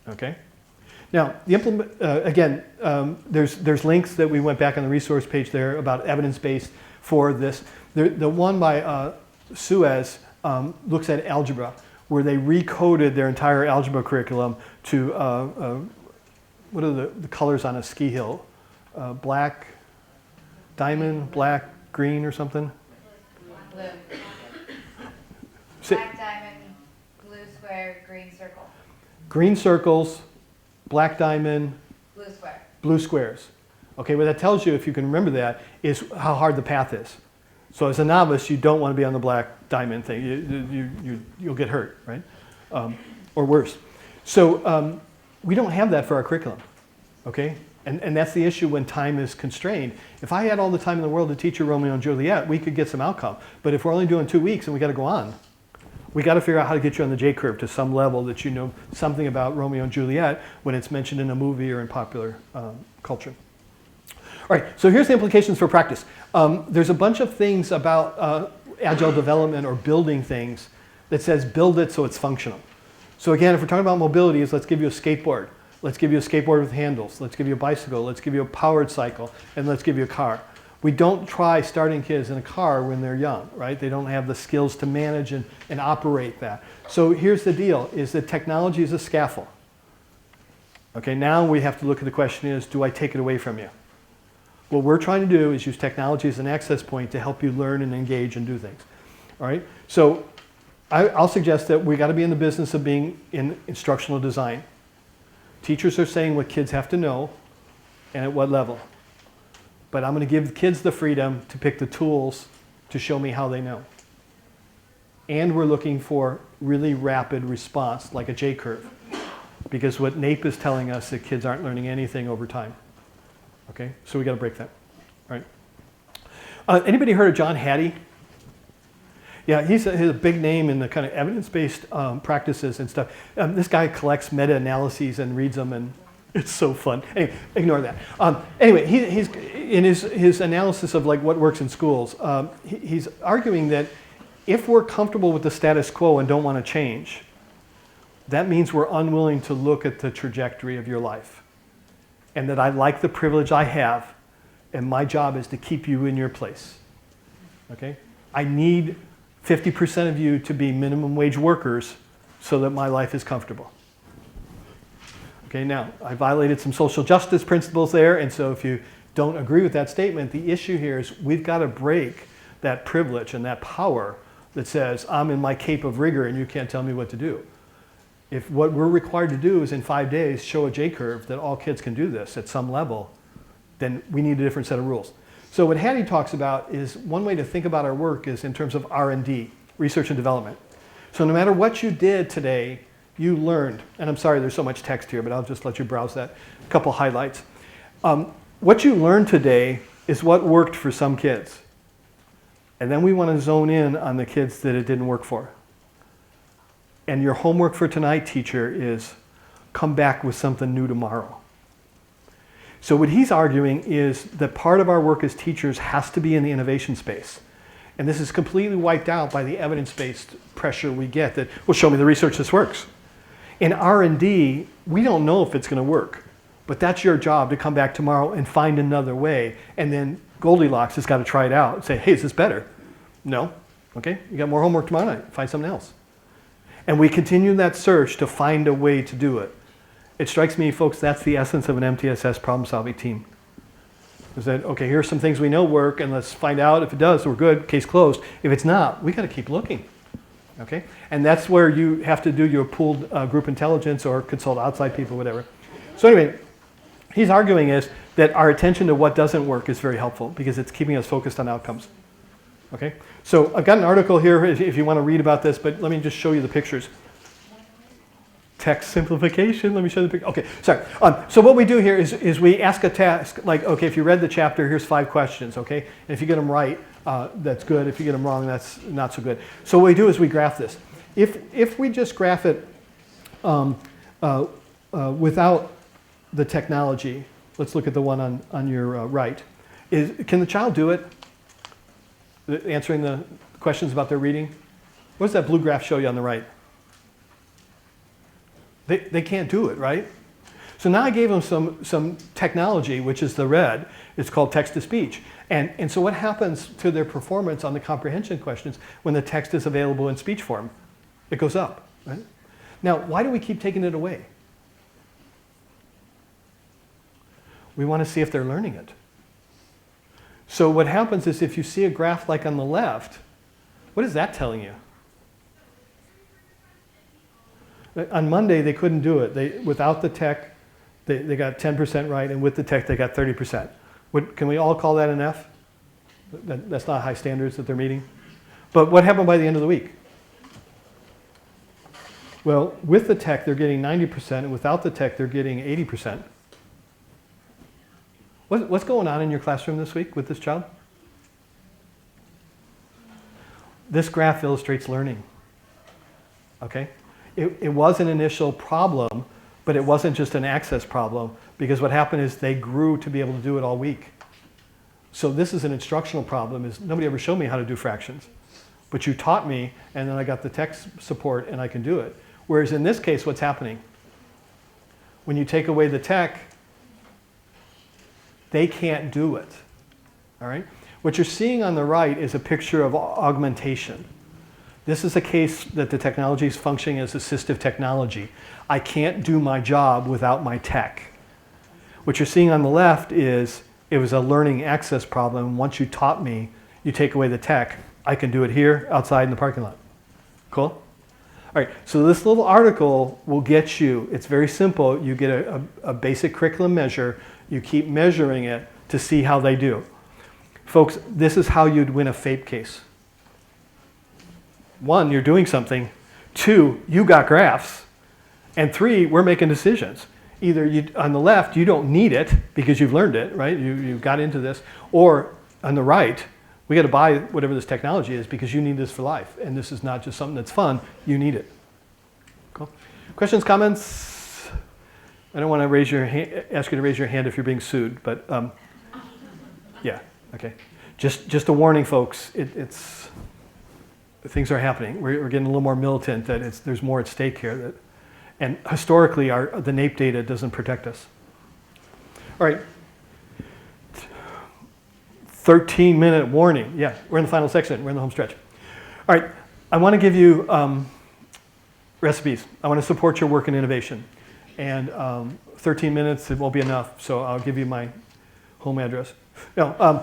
okay? Now, there's links that we went back on the resource page there about evidence-based for this. The one by Suez looks at algebra, where they recoded their entire algebra curriculum to, what are the colors on a ski hill? Black, diamond, black, green or something? Blue. Say- Black diamond, blue square, green circle. Green circles, black diamond, Blue square. blue squares. Okay, what that tells you, if you can remember that, is how hard the path is. So as a novice, you don't want to be on the black diamond thing. You'll get hurt, right? Or worse. So we don't have that for our curriculum, okay? And that's the issue when time is constrained. If I had all the time in the world to teach you Romeo and Juliet, we could get some outcome. But if we're only doing 2 weeks and we got to go on, we got to figure out how to get you on the J curve to some level that you know something about Romeo and Juliet when it's mentioned in a movie or in popular culture. All right, so here's the implications for practice. There's a bunch of things about agile development or building things that says build it so it's functional. So again, if we're talking about mobility, let's give you a skateboard. Let's give you a skateboard with handles. Let's give you a bicycle. Let's give you a powered cycle. And let's give you a car. We don't try starting kids in a car when they're young, right? They don't have the skills to manage and operate that. So here's the deal, is that technology is a scaffold. Okay, now we have to look at the question is, do I take it away from you? What we're trying to do is use technology as an access point to help you learn and engage and do things. All right, so I'll suggest that we got to be in the business of being in instructional design. Teachers are saying what kids have to know and at what level. But I'm going to give kids the freedom to pick the tools to show me how they know. And we're looking for really rapid response, like a J curve. Because what NAEP is telling us that kids aren't learning anything over time. Okay, so we got to break that. All right. Anybody heard of John Hattie? Yeah, he's a big name in the kind of evidence-based practices and stuff. This guy collects meta-analyses and reads them, and it's so fun. Anyway, ignore that. Anyway, he's in his analysis of like what works in schools. He's arguing that if we're comfortable with the status quo and don't want to change, that means we're unwilling to look at the trajectory of your life, and that I like the privilege I have, and my job is to keep you in your place. Okay, I need 50% of you to be minimum wage workers so that my life is comfortable. Okay, now, I violated some social justice principles there, and so if you don't agree with that statement, the issue here is we've got to break that privilege and that power that says, I'm in my cape of rigor and you can't tell me what to do. If what we're required to do is in 5 days show a J-curve that all kids can do this at some level, then we need a different set of rules. So what Hattie talks about is one way to think about our work is in terms of R&D, research and development. So no matter what you did today, you learned, and I'm sorry there's so much text here, but I'll just let you browse that. A couple highlights. What you learned today is what worked for some kids. And then we want to zone in on the kids that it didn't work for. And your homework for tonight, teacher, is come back with something new tomorrow. So what he's arguing is that part of our work as teachers has to be in the innovation space. And this is completely wiped out by the evidence-based pressure we get that, well, show me the research this works. In R&D, we don't know if it's going to work. But that's your job to come back tomorrow and find another way. And then Goldilocks has got to try it out and say, hey, is this better? No. Okay, you got more homework tomorrow night. Find something else. And we continue that search to find a way to do it. It strikes me, folks, that's the essence of an MTSS problem-solving team. Is that, okay, here's some things we know work, and let's find out if it does, we're good, case closed. If it's not, we got to keep looking. Okay? And that's where you have to do your pooled group intelligence or consult outside people, whatever. So anyway, he's arguing is that our attention to what doesn't work is very helpful because it's keeping us focused on outcomes. Okay? So I've got an article here if you want to read about this, but let me just show you the pictures. Text simplification, let me show you the picture. Okay, sorry. So what we do here is we ask a task, like, okay, if you read the chapter, here's 5 questions, okay? And if you get them right, that's good. If you get them wrong, that's not so good. So what we do is we graph this. If we just graph it without the technology, let's look at the one on your right. Can the child do it? Answering the questions about their reading? What does that blue graph show you on the right? They can't do it, right? So now I gave them some technology, which is the red. It's called text-to-speech. And so what happens to their performance on the comprehension questions when the text is available in speech form? It goes up, right? Now, why do we keep taking it away? We want to see if they're learning it. So what happens is if you see a graph like on the left, what is that telling you? On Monday, they couldn't do it. Without the tech, they got 10% right, and with the tech, they got 30%. Can we all call that an F? That's not high standards that they're meeting. But what happened by the end of the week? Well, with the tech, they're getting 90%, and without the tech, they're getting 80%. What's going on in your classroom this week with this child? This graph illustrates learning. Okay? It was an initial problem, but it wasn't just an access problem, because what happened is they grew to be able to do it all week. So this is an instructional problem, is nobody ever showed me how to do fractions. But you taught me, and then I got the tech support, and I can do it. Whereas in this case, what's happening? When you take away the tech, they can't do it. All right? What you're seeing on the right is a picture of augmentation. This is a case that the technology is functioning as assistive technology. I can't do my job without my tech. What you're seeing on the left is it was a learning access problem. Once you taught me, you take away the tech, I can do it here, outside in the parking lot. Cool? All right, so this little article will get you, it's very simple. You get a basic curriculum measure. You keep measuring it to see how they do. Folks, this is how you'd win a FAPE case. 1, you're doing something. 2, you got graphs. And 3, we're making decisions. Either on the left, you don't need it because you've learned it, right? You've got into this. Or on the right, we got to buy whatever this technology is because you need this for life. And this is not just something that's fun. You need it. Cool. Questions, comments? I don't want to ask you to raise your hand if you're being sued, but yeah, okay. Just a warning, folks. Things are happening. We're getting a little more militant. That there's more at stake here. And historically, the NAEP data doesn't protect us. All right. 13-minute warning. Yeah, we're in the final section. We're in the home stretch. All right. I want to give you recipes. I want to support your work in innovation. And 13 minutes, it won't be enough. So I'll give you my home address. No.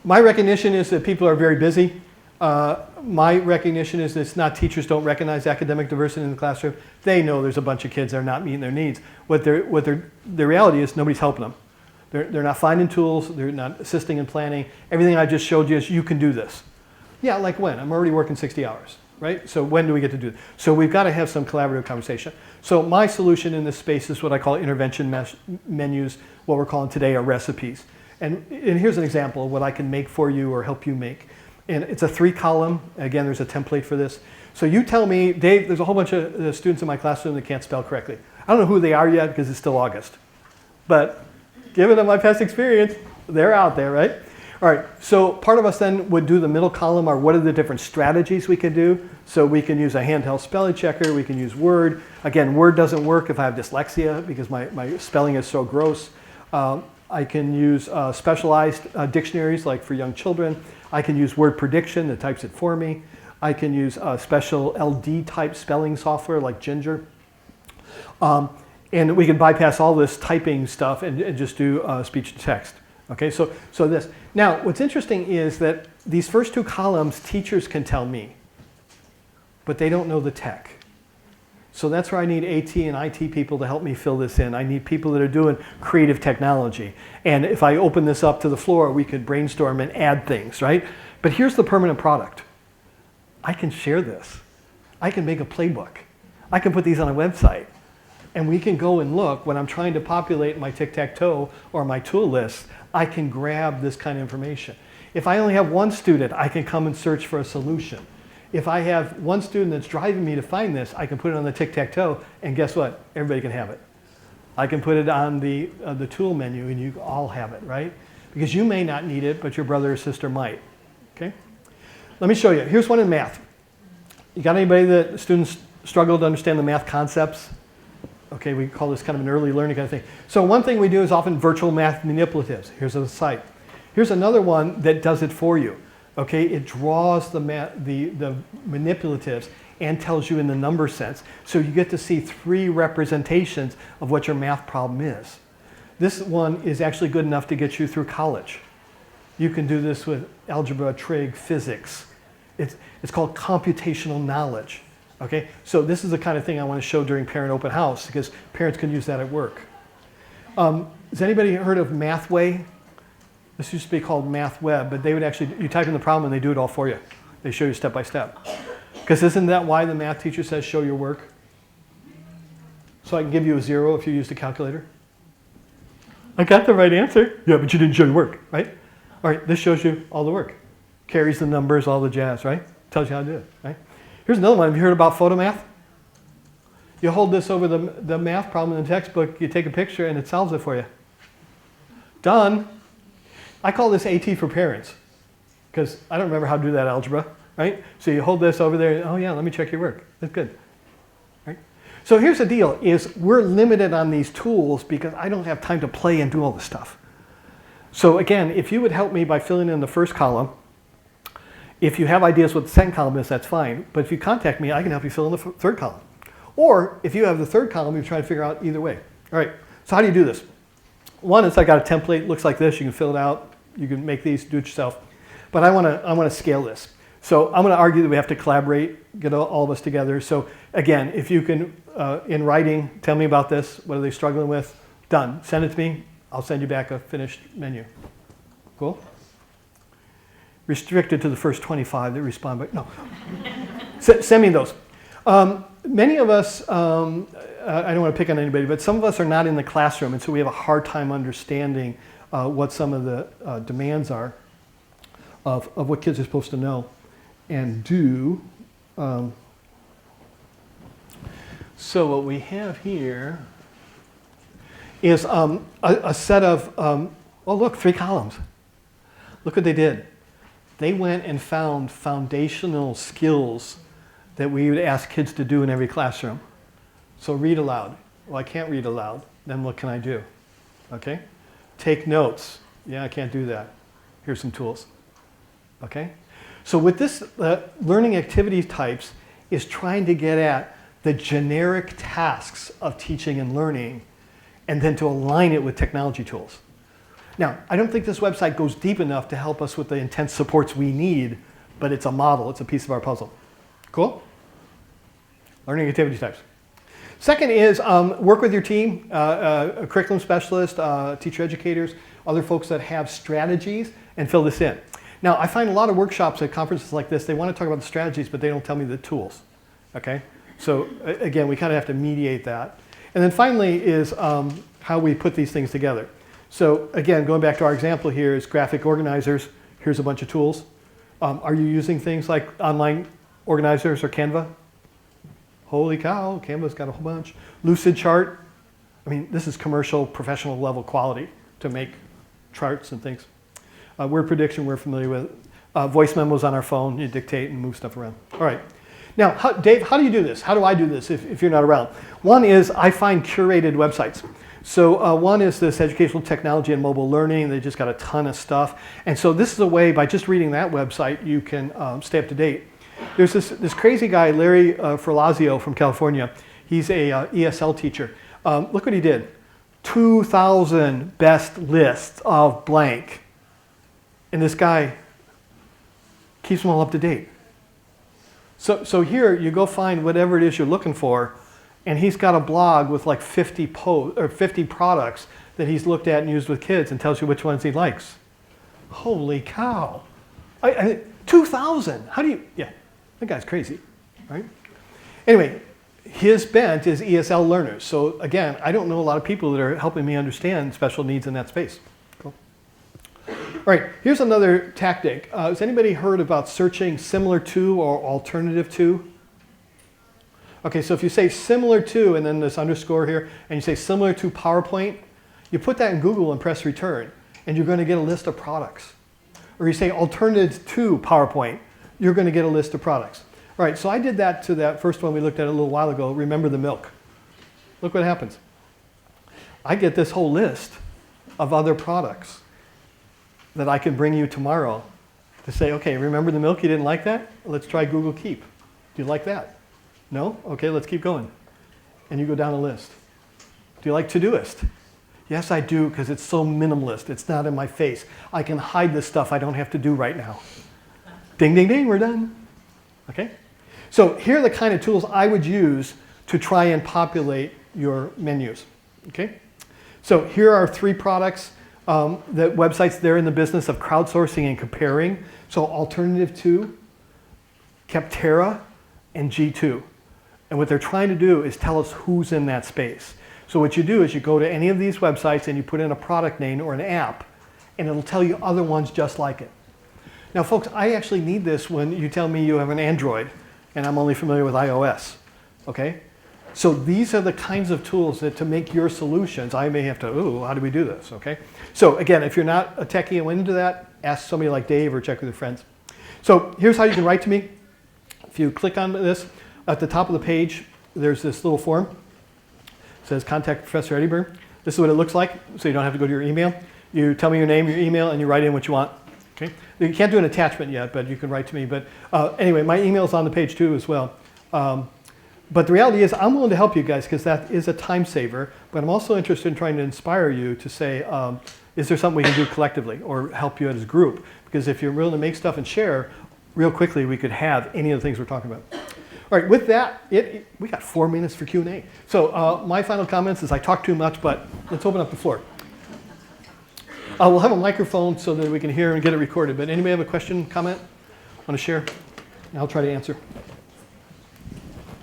My recognition is that people are very busy. My recognition is that it's not teachers don't recognize academic diversity in the classroom. They know there's a bunch of kids that are not meeting their needs. The reality is nobody's helping them. They're not finding tools. They're not assisting in planning. Everything I just showed you is you can do this. Yeah, like when? I'm already working 60 hours, right? So when do we get to do it? So we've got to have some collaborative conversation. So my solution in this space is what I call intervention menus. What we're calling today are recipes. And here's an example of what I can make for you or help you make. And it's a 3-column. Again, there's a template for this. So you tell me, Dave, there's a whole bunch of students in my classroom that can't spell correctly. I don't know who they are yet because it's still August. But given my past experience, they're out there, right? All right, so part of us then would do the middle column, or what are the different strategies we can do? So we can use a handheld spelling checker, we can use Word. Again, Word doesn't work if I have dyslexia because my spelling is so gross. I can use specialized dictionaries like for young children. I can use word prediction that types it for me. I can use special LD type spelling software like Ginger. And we can bypass all this typing stuff and just do speech to text. Okay, so this. Now, what's interesting is that these first 2 columns, teachers can tell me, but they don't know the tech. So that's where I need AT and IT people to help me fill this in. I need people that are doing creative technology. And if I open this up to the floor, we could brainstorm and add things, right? But here's the permanent product. I can share this. I can make a playbook. I can put these on a website. And we can go and look when I'm trying to populate my tic-tac-toe or my tool list, I can grab this kind of information. If I only have one student, I can come and search for a solution. If I have one student that's driving me to find this, I can put it on the tic-tac-toe, and guess what? Everybody can have it. I can put it on the tool menu, and you all have it, right? Because you may not need it, but your brother or sister might, okay? Let me show you. Here's one in math. You got anybody that students struggle to understand the math concepts? Okay, we call this kind of an early learning kind of thing. So one thing we do is often virtual math manipulatives. Here's a site. Here's another one that does it for you. Okay, it draws the manipulatives and tells you in the number sense. So you get to see 3 representations of what your math problem is. This one is actually good enough to get you through college. You can do this with algebra, trig, physics. It's called computational knowledge. Okay, so this is the kind of thing I want to show during parent open house because parents can use that at work. Has anybody heard of Mathway? This used to be called MathWeb, but they would actually, you type in the problem and they do it all for you. They show you step by step. Because isn't that why the math teacher says show your work? So I can give you a 0 if you used a calculator. I got the right answer. Yeah, but you didn't show your work, right? All right, this shows you all the work. Carries the numbers, all the jazz, right? Tells you how to do it, right? Here's another one. Have you heard about photomath? You hold this over the math problem in the textbook, you take a picture, and it solves it for you. Done. I call this AT for parents because I don't remember how to do that algebra, right? So you hold this over there, oh yeah, let me check your work. That's good, right? So here's the deal, is we're limited on these tools because I don't have time to play and do all this stuff. So again, if you would help me by filling in the first column, if you have ideas what the second column is, that's fine. But if you contact me, I can help you fill in the third column. Or if you have the third column, you're trying to figure out either way. All right, so how do you do this? One is I got a template, looks like this. You can fill it out. You can make these, do it yourself. But I want to scale this. So I'm going to argue that we have to collaborate, get all of us together. So again, if you can, in writing, tell me about this. What are they struggling with? Done. Send it to me. I'll send you back a finished menu. Cool? Restricted to the first 25 that respond, but no. Send me those. Many of us, I don't want to pick on anybody, but some of us are not in the classroom, and so we have a hard time understanding what some of the demands are of what kids are supposed to know and do. So what we have here is a set of, oh look, 3 columns. Look what they did. They went and found foundational skills that we would ask kids to do in every classroom. So read aloud. Well, I can't read aloud. Then what can I do? Okay? Take notes. Yeah, I can't do that. Here's some tools. Okay? So with this, learning activity types is trying to get at the generic tasks of teaching and learning and then to align it with technology tools. Now, I don't think this website goes deep enough to help us with the intense supports we need, but it's a model, it's a piece of our puzzle. Cool? Learning activity types. Second is work with your team, a curriculum specialist, teacher educators, other folks that have strategies, and fill this in. Now, I find a lot of workshops at conferences like this, they want to talk about the strategies, but they don't tell me the tools, okay? So again, we kind of have to mediate that. And then finally is how we put these things together. So again, going back to our example here is graphic organizers. Here's a bunch of tools. Are you using things like online organizers or Canva? Holy cow, Canva's got a whole bunch. Lucid chart. I mean, this is commercial, professional level quality to make charts and things. Word prediction, we're familiar with. Voice memos on our phone, you dictate and move stuff around. All right. Now, Dave, how do you do this? How do I do this if you're not around? One is I find curated websites. So one is this educational technology and mobile learning. They just got a ton of stuff. And so this is a way, by just reading that website, you can stay up to date. There's this crazy guy, Larry Ferlazio from California. He's a ESL teacher. Look what he did. 2,000 best lists of blank. And this guy keeps them all up to date. So here you go find whatever it is you're looking for, and he's got a blog with like 50 products that he's looked at and used with kids and tells you which ones he likes. Holy cow. 2,000. How do you, yeah, that guy's crazy, right? Anyway, his bent is ESL learners. So again, I don't know a lot of people that are helping me understand special needs in that space. Cool. All right, here's another tactic. Has anybody heard about searching similar to or alternative to? Okay, so if you say similar to and then this underscore here, and you say similar to PowerPoint, you put that in Google and press return, and you're going to get a list of products. Or you say alternative to PowerPoint, you're going to get a list of products. All right, so I did that to that first one we looked at a little while ago, Remember the Milk. Look what happens. I get this whole list of other products that I can bring you tomorrow to say, okay, remember the milk, you didn't like that? Let's try Google Keep. Do you like that? No? Okay, let's keep going. And you go down a list. Do you like Todoist? Yes, I do, because it's so minimalist. It's not in my face. I can hide the stuff I don't have to do right now. Ding, ding, ding, we're done. Okay? So here are the kind of tools I would use to try and populate your menus. Okay? So here are 3 products. The websites, they're in the business of crowdsourcing and comparing. So alternative to, Capterra, and G2. And what they're trying to do is tell us who's in that space. So what you do is you go to any of these websites and you put in a product name or an app, and it'll tell you other ones just like it. Now folks, I actually need this when you tell me you have an Android, and I'm only familiar with iOS, okay? So these are the kinds of tools that to make your solutions, I may have to, ooh, how do we do this, okay? So again, if you're not a techie and went into that, ask somebody like Dave or check with your friends. So here's how you can write to me. If you click on this, at the top of the page, there's this little form. It says Contact Professor Eddyburn. This is what it looks like, so you don't have to go to your email. You tell me your name, your email, and you write in what you want. Okay? You can't do an attachment yet, but you can write to me. But anyway, my email's on the page too as well. But the reality is I'm willing to help you guys because that is a time saver, but I'm also interested in trying to inspire you to say, is there something we can do collectively or help you as a group? Because if you're willing to make stuff and share, real quickly we could have any of the things we're talking about. All right, with that, we got 4 minutes for Q&A. So my final comments is I talk too much, but let's open up the floor. We'll have a microphone so that we can hear and get it recorded, but anybody have a question, comment, want to share? I'll try to answer.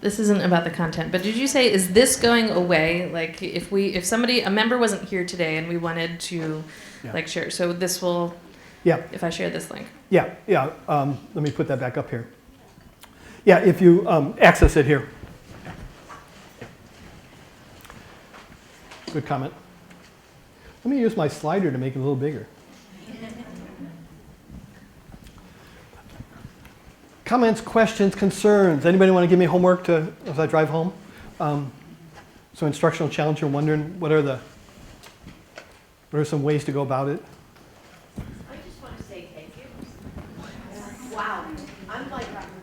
This isn't about the content, but did you say, is this going away? Like if a member wasn't here today and we wanted to like share, so this will, if I share this link. Let me put that back up here. Yeah, if you access it here. Good comment. Let me use my slider to make it a little bigger. Comments, questions, concerns. Anybody want to give me homework as I drive home? So instructional challenge, you're wondering what are some ways to go about it? I just want to say thank you. Wow.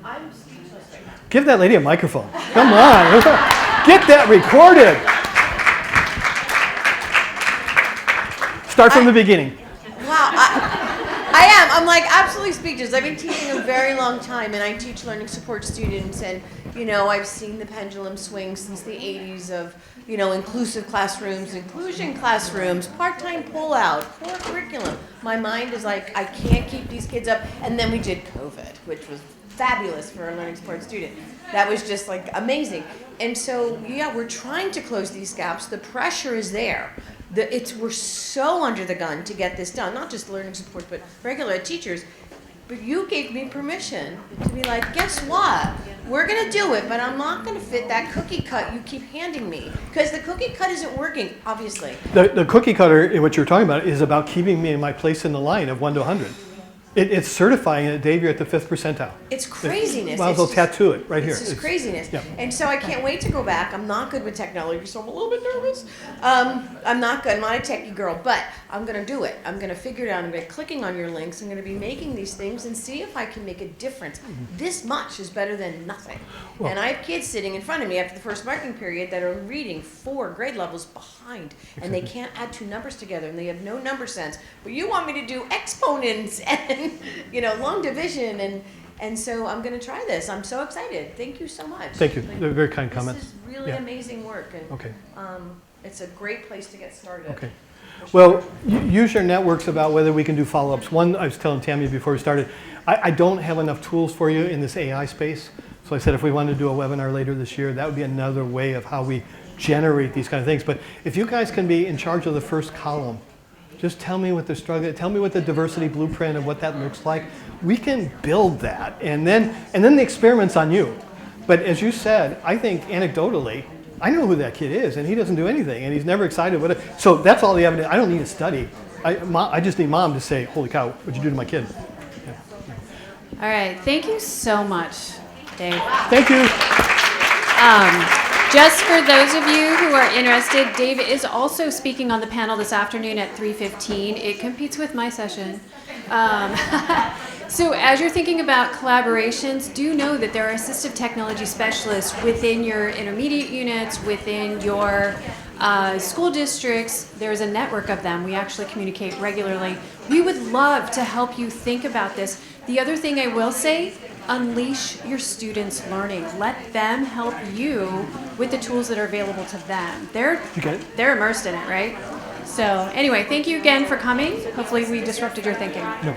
I'm speechless right now. Give that lady a microphone. Come on. Get that recorded. Start from the beginning. Wow, I am. I'm like absolutely speechless. I've been teaching a very long time, and I teach learning support students, and I've seen the pendulum swing since the 80s of inclusive classrooms, inclusion classrooms, part-time pull-out, core curriculum. My mind is like, I can't keep these kids up. And then we did COVID, which was fabulous for a learning support student. That was just like amazing. And so, yeah, we're trying to close these gaps. The pressure is there. We're so under the gun to get this done, not just learning support, but regular teachers. But you gave me permission to be like, guess what? We're going to do it, but I'm not going to fit that cookie cut you keep handing me. Because the cookie cut isn't working, obviously. The cookie cutter, what you're talking about, is about keeping me in my place in the line of 1 to 100. It's certifying it, Dave, you're at the 5th percentile. It's craziness. Might as well tattoo it right here. It's just craziness. Yeah. And so I can't wait to go back. I'm not good with technology, so I'm a little bit nervous. I'm not good. I'm not a techie girl, but I'm going to do it. I'm going to figure it out. I'm going to be clicking on your links. I'm going to be making these things and see if I can make a difference. This much is better than nothing. Well, and I have kids sitting in front of me after the first marking period that are reading 4 grade levels behind, and they can't add 2 numbers together, and they have no number sense. But you want me to do exponents and long division, and so I'm going to try this. I'm so excited. Thank you so much. Thank you. They're very kind comments. This is really amazing work, and Okay. It's a great place to get started. Okay. Well, use your networks about whether we can do follow-ups. One, I was telling Tammy before we started, I don't have enough tools for you in this AI space. So I said if we wanted to do a webinar later this year, that would be another way of how we generate these kind of things. But if you guys can be in charge of the first column, just tell me what the struggle, tell me what the diversity blueprint of what that looks like. We can build that, and then the experiment's on you. But as you said, I think anecdotally, I know who that kid is, and he doesn't do anything, and he's never excited. So that's all the evidence. I don't need a study. I just need mom to say, "Holy cow, what'd you do to my kid?" Yeah. All right, thank you so much, Dave. Thank you. Just for those of you who are interested, Dave is also speaking on the panel this afternoon at 3:15. It competes with my session. So as you're thinking about collaborations, do know that there are assistive technology specialists within your intermediate units, within your school districts. There's a network of them. We actually communicate regularly. We would love to help you think about this. The other thing I will say, unleash your students' learning. Let them help you with the tools that are available to them. They're immersed in it, right? So anyway, thank you again for coming. Hopefully we disrupted your thinking. No.